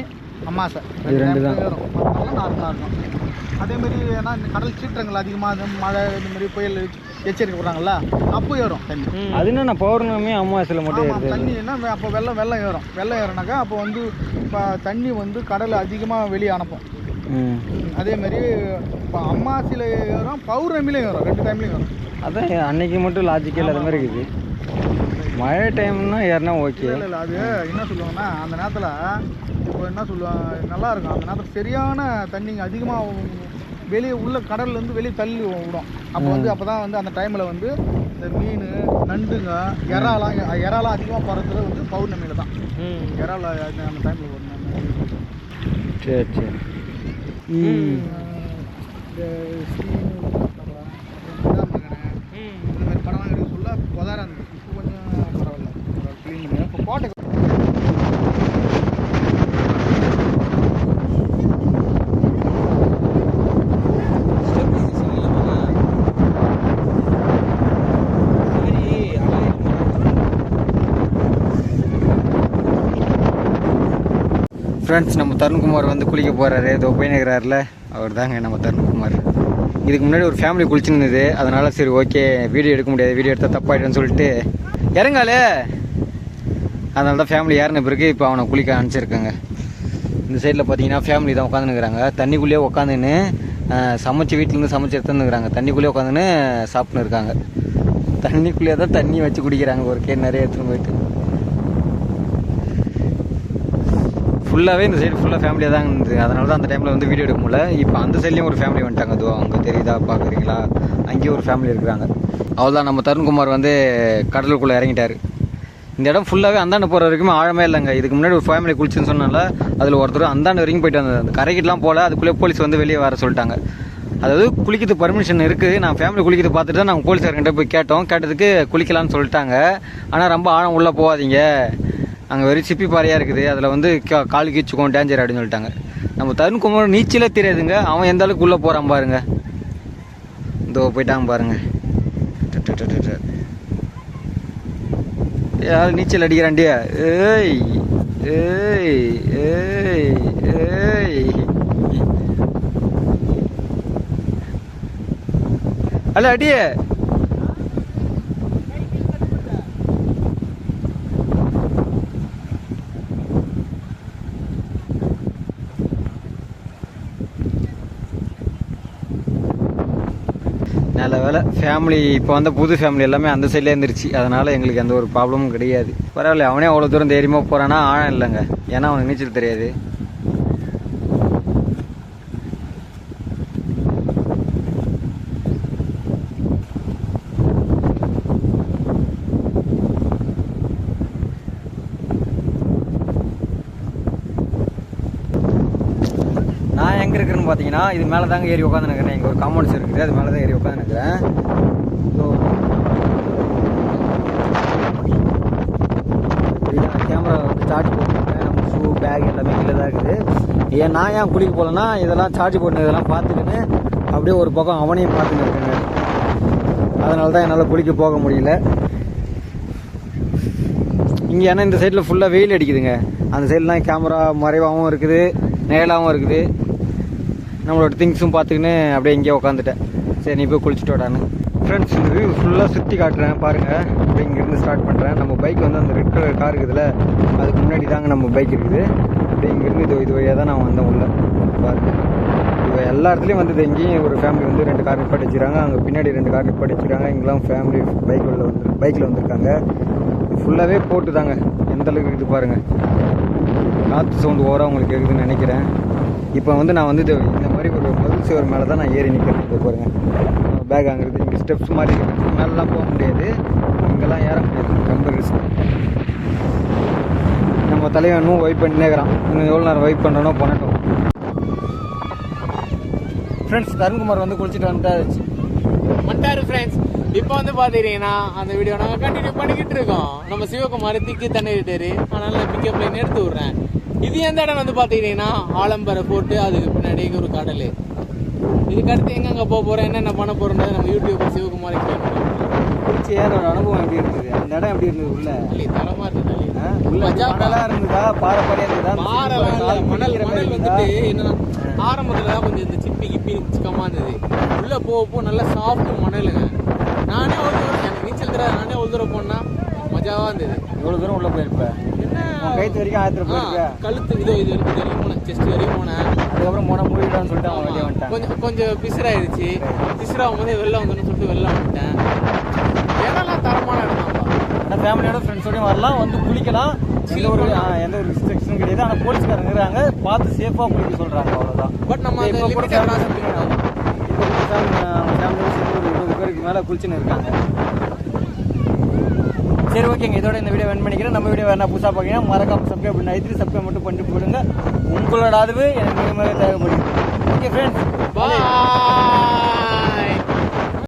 அமாவாசை 2 டைம் ஏறும். மற்றெல்லாம் நார்மலாக இருக்கும். அதேமாரி ஏன்னா இந்த கடல் சீற்றங்கள் அதிகமாக, மழை இந்த மாதிரி புயல் எச்சரிக்கை போடுறாங்கல்ல, அப்போ ஏறும் தண்ணி. அது என்ன பௌர்ணமி அமாவாசையில் மட்டும் தண்ணி என்ன அப்போ வெள்ளம் ஏறும். வெள்ளம் ஏறினாக்கா அப்போ வந்து இப்போ தண்ணி வந்து கடலை அதிகமாக வெளியே அனுப்பும். அதேமாரி இப்போ அமாவாசையில் ஏறும், பௌர்ணமியிலையும் ஏறும். 2 டைம்லையும் ஏறும். அதான் அன்னைக்கு மட்டும் லாஜிக்கல் அது மாதிரி இருக்குது. மழை டைம்னா ஏறினா ஓகே. இல்லை அது என்ன சொல்லுவாங்கன்னா அந்த நேரத்தில் இப்போ என்ன சொல்லுவாங்க, நல்லா இருக்கும் அந்த நேரத்தில் சரியான தண்ணிங்க அதிகமாக வெளியே உள்ள கடல்லேருந்து வெளியே தள்ளி விடும். அப்போ வந்து அப்போ தான் வந்து அந்த டைமில் வந்து இந்த மீன், நண்டுங்க, இறாலாம் அதிகமாக போகிறது வந்து பௌர்ணமியில் தான். இறால் அந்த டைமில் வரணும். சரி சரி. இந்த மாதிரி படம்லாம் எடுக்க சொல்ல உதாரணம் இருந்தது. இப்போ கொஞ்சம் பரவாயில்ல, க்ளீன் பண்ணி இப்போ கோட்டை. ஃப்ரெண்ட்ஸ், நம்ம தருண்குமார் வந்து குளிக்க போகிறாரு. இதோ போயினுக்கிறாருல, அவர் தாங்க நம்ம தருண்குமார். இதுக்கு முன்னாடி ஒரு ஃபேமிலி குளிச்சுருந்தது, அதனால் சரி ஓகே வீடியோ எடுக்க முடியாது, வீடியோ எடுத்தால் தப்பாயிடுன்னு சொல்லிட்டு இறங்காலே, அதனால தான் ஃபேமிலி ஏறின பிறகு இப்போ அவனை குளிக்க அனுப்பிச்சிருக்காங்க. இந்த சைடில் பார்த்தீங்கன்னா ஃபேமிலி தான் உட்காந்துனுக்குறாங்க. தண்ணிக்குள்ளேயே உட்காந்துன்னு சமைச்சு வீட்டிலேருந்து சமைச்சு எடுத்துன்னுக்குறாங்க. தண்ணிக்குள்ளேயே உட்காந்துன்னு சாப்பிட்னு இருக்காங்க. தண்ணிக்குள்ளேயே தான் தண்ணி வச்சு குடிக்கிறாங்க. ஒரு கேன் நிறைய எடுத்துன்னு போயிட்டு ஃபுல்லாகவே இந்த சைடு ஃபுல்லாக ஃபேமிலியாக தான் இருந்தது. அதனால தான் அந்த டைமில் வந்து வீடியோ எடுக்க முடியல. இப்போ அந்த சைட்லேயும் ஒரு ஃபேமிலி வந்துட்டாங்க. அதுவும் அங்கே தெரியுதா, பார்க்குறீங்களா? அங்கேயும் ஒரு ஃபேமிலி இருக்கிறாங்க. அவ்வளோதான், நம்ம தருண்குமார் வந்து கடலுக்குள்ளே இறங்கிட்டார். இந்த இடம் ஃபுல்லாகவே அந்தாண்டு போகிற வரைக்குமே ஆழமே இல்லைங்க. இதுக்கு முன்னாடி ஒரு ஃபேமிலி குளிச்சுன்னு சொன்னால அதில் ஒருத்தர் அந்தாண்டு வரைக்கும் போயிட்டு வந்தது. அந்த கரைக்கிட்டலாம் போல், அதுக்குள்ளே போலீஸ் வந்து வெளியே வர சொல்லிட்டாங்க. அதாவது குளிக்கிறது பர்மிஷன் இருக்குது. நான் ஃபேமிலி குளிக்கிறது பார்த்துட்டு தான் நாங்கள் போலீஸார்கிட்ட போய் கேட்டதுக்கு குளிக்கலான்னு சொல்லிட்டாங்க. ஆனால் ரொம்ப ஆழம் உள்ளே போகாதீங்க, அங்கே வெறும் சிப்பி பாறையாக இருக்குது, அதில் வந்து கால் கீச்சுக்கும் டேஞ்சர் அப்படின்னு சொல்லிட்டாங்க. நம்ம தருண்குமார் நீச்சலே தெரியாதுங்க, அவன் எந்த அளவுக்கு உள்ளே போகிறான் பாருங்க. இதோ போயிட்டாங்க பாருங்க. யார் நீச்சல் அடிக்கிறாண்டியா? ஏய் ஏய் ஏய் ஏய் அல்ல அடியே. நல்ல வேலை ஃபேமிலி இப்போ வந்த புது ஃபேமிலி எல்லாமே அந்த சைட்லேயே இருந்துருச்சு. அதனால் எங்களுக்கு எந்த ஒரு ப்ராப்ளமும் கிடையாது. பரவாயில்ல, அவனே அவ்வளோ தூரம் தைரியமாக போகிறான்னா ஆழம் இல்லைங்க, ஏன்னா அவனுக்கு நீச்சல் தெரியாது. நான் எங்கே இருக்கிறேன்னு பார்த்தீங்கன்னா இது மேலே தாங்க ஏறி உட்காந்துருக்கிறேன். இங்கே ஒரு காம்பவுண்ட்ஸ் இருக்குது, அது மேலே தான் ஏறி உட்காந்துருக்கிறேன். ஸோ கேமரா வந்து சார்ஜ் போட்டுருக்கேன். நம்ம ஷூ பேக் எல்லாமே கீழே தான் இருக்குது. நான் ஏன் குளிக்க போகலன்னா இதெல்லாம் சார்ஜ் போட்டு இதெல்லாம் பார்த்துக்கின்னு அப்படியே ஒரு பக்கம் அவனையும் பார்த்துன்னு இருக்கேங்க. அதனால தான் என்னால் குளிக்க போக முடியல. இங்கே ஏன்னா இந்த சைடில் ஃபுல்லாக வெயில் அடிக்குதுங்க. அந்த சைட்லாம் கேமரா மறைவாகவும் இருக்குது, நேலாகவும் இருக்குது. நம்மளோட திங்ஸும் பார்த்துக்கின்னு அப்படியே இங்கே உட்காந்துட்டேன். சரி நீ போய் குளிச்சுட்டு விடான்னு. ஃப்ரெண்ட்ஸ், இந்த வியூ ஃபுல்லாக சுற்றி காட்டுறேன் பாருங்கள். அப்படியே இங்கேருந்து ஸ்டார்ட் பண்ணுறேன். நம்ம பைக் வந்து அந்த ரெட் கலர் கார் இருக்குதுல்ல, அதுக்கு முன்னாடி தாங்க நம்ம பைக் இருக்குது. அப்படியே இங்கேருந்து இது வழியாக தான் நான் வந்தேன் உள்ள பாருங்கள். இப்போ எல்லா இடத்துலையும் வந்தது. எங்கேயும் ஒரு ஃபேமிலி வந்து 2 கார் நிப்பாட்டி வச்சுக்கிறாங்க, அங்கே பின்னாடி 2 கார் நிப்பாட்டி வச்சுக்கிறாங்க. இங்கெல்லாம் ஃபேமிலி பைக்கில் வந்திருக்காங்க. ஃபுல்லாகவே போட்டு தாங்க. எந்த அளவுக்கு இருக்குது பாருங்கள். காற்று சவுண்டு ஓவராக உங்களுக்கு கேட்குதுன்னு நினைக்கிறேன். இப்போ வந்து நான் வந்து இந்த மாதிரி ஒரு மதில் சுவர் மேலே தான் நான் ஏறி நிற்கிறேன். இப்போ பாருங்கள், பேக் வாங்குறது. இங்கே ஸ்டெப்ஸ் மாதிரி இருக்குது, மேலெலாம் போக முடியாது, இங்கெல்லாம் ஏற முடியாது, ரொம்ப ரிஸ்க். நம்ம தலைவன் இன்னும் வெயிட் பண்ணினேக்கிறான். இன்னும் எவ்வளோ நேரம் வெயிட் பண்ணுறனோ பண்ணட்டும். ஃப்ரெண்ட்ஸ், தருண்குமார் வந்து குளிச்சுட்டு வந்துட்டாரு ஃப்ரெண்ட்ஸ். இப்போ வந்து பார்த்துக்கிட்டீங்கன்னா அந்த வீடியோ நாங்கள் கண்டினியூ பண்ணிக்கிட்டு இருக்கோம். நம்ம சிவகுமார் திக்கு தண்ணிட்டாரு, அதனால நான் பிக்கப் லைன் எடுத்து விட்றேன். இது எந்த இடம் வந்து பார்த்துக்கிட்டீங்கன்னா ஆலம்பரை போட்டு அதுக்கு பின்னாடி ஒரு கடல். இதுக்கு அடுத்து எங்கெங்கே போக போகிறேன், என்னென்ன பண்ண போகிறேன்றது நம்ம யூடியூபர் சிவகுமார் குளிச்சு ஏறோட அனுபவம் எப்படி இருந்தது? அந்த இடம் எப்படி இருந்தது? உள்ள தரமாக இருந்தது. மணலா இருந்ததா, பாறையா இருந்ததா? மணல் வந்துட்டு என்னன்னா ஆரம்பத்தில் தான் கொஞ்சம் இந்த சிப்பி சிக்கமாக இருந்தது. உள்ளே போக நல்லா சாஃப்ட் மணலுங்க. நானே ஒரு தூரம் எனக்கு நீச்சல் தெரியாது, நானே ஒரு தூரம் போனால் மஜாவாக இருந்தது. எவ்வளோ தூரம் உள்ளே போயிருப்பேன்? என்ன கைத்து வரைக்கும் ஆயிரத்தி போயிருக்கேன். கழுத்து இது வரைக்கும் போனேன், செஸ்ட் வரைக்கும் போனேன். அதுக்கப்புறம் போனால் மூடிட்டான்னு சொல்லிட்டு அவன் வெளியே வந்துட்டான். கொஞ்சம் பிசுராயிருச்சு. பிசுராகும் போதே வெளில வந்துன்னு சொல்லிட்டு வெளில வந்துட்டேன். இடம்லாம் தரமான இடம் தான். ஆனால் ஃபேமிலியோட ஃப்ரெண்ட்ஸோடையும் வரலாம், வந்து குளிக்கலாம். எந்த ஒரு ரிஸ்ட்ரிக்ஷனும் கிடையாது. ஆனால் போலீஸ்காரங்க இருக்கிறாங்க, பார்த்து சேஃபாக குளிக்க சொல்கிறாங்க, அவ்வளோதான். பட் நம்ம இப்போ கூட ஃபேமிலியோட சேர்ந்து ஒரு 20 பேருக்கு மேலே குளிச்சுன்னு இருக்காங்க. சரி, ஓகேங்க. இதோட இந்த வீடியோ வென் பண்ணிக்கிறேன். நம்ம வீடியோ வேணா புதுசாக பார்க்கணும், மறக்காம சப்ஸ்கிரைப் பண்ணி ஐத்தி சப்ஸ்கிரைப் மட்டும் பண்ணிட்டு போடுங்க. உங்களோட அதுவே எனக்கு மிக தேவைப்படுது. ஓகே ஃப்ரெண்ட்ஸ், பாய்.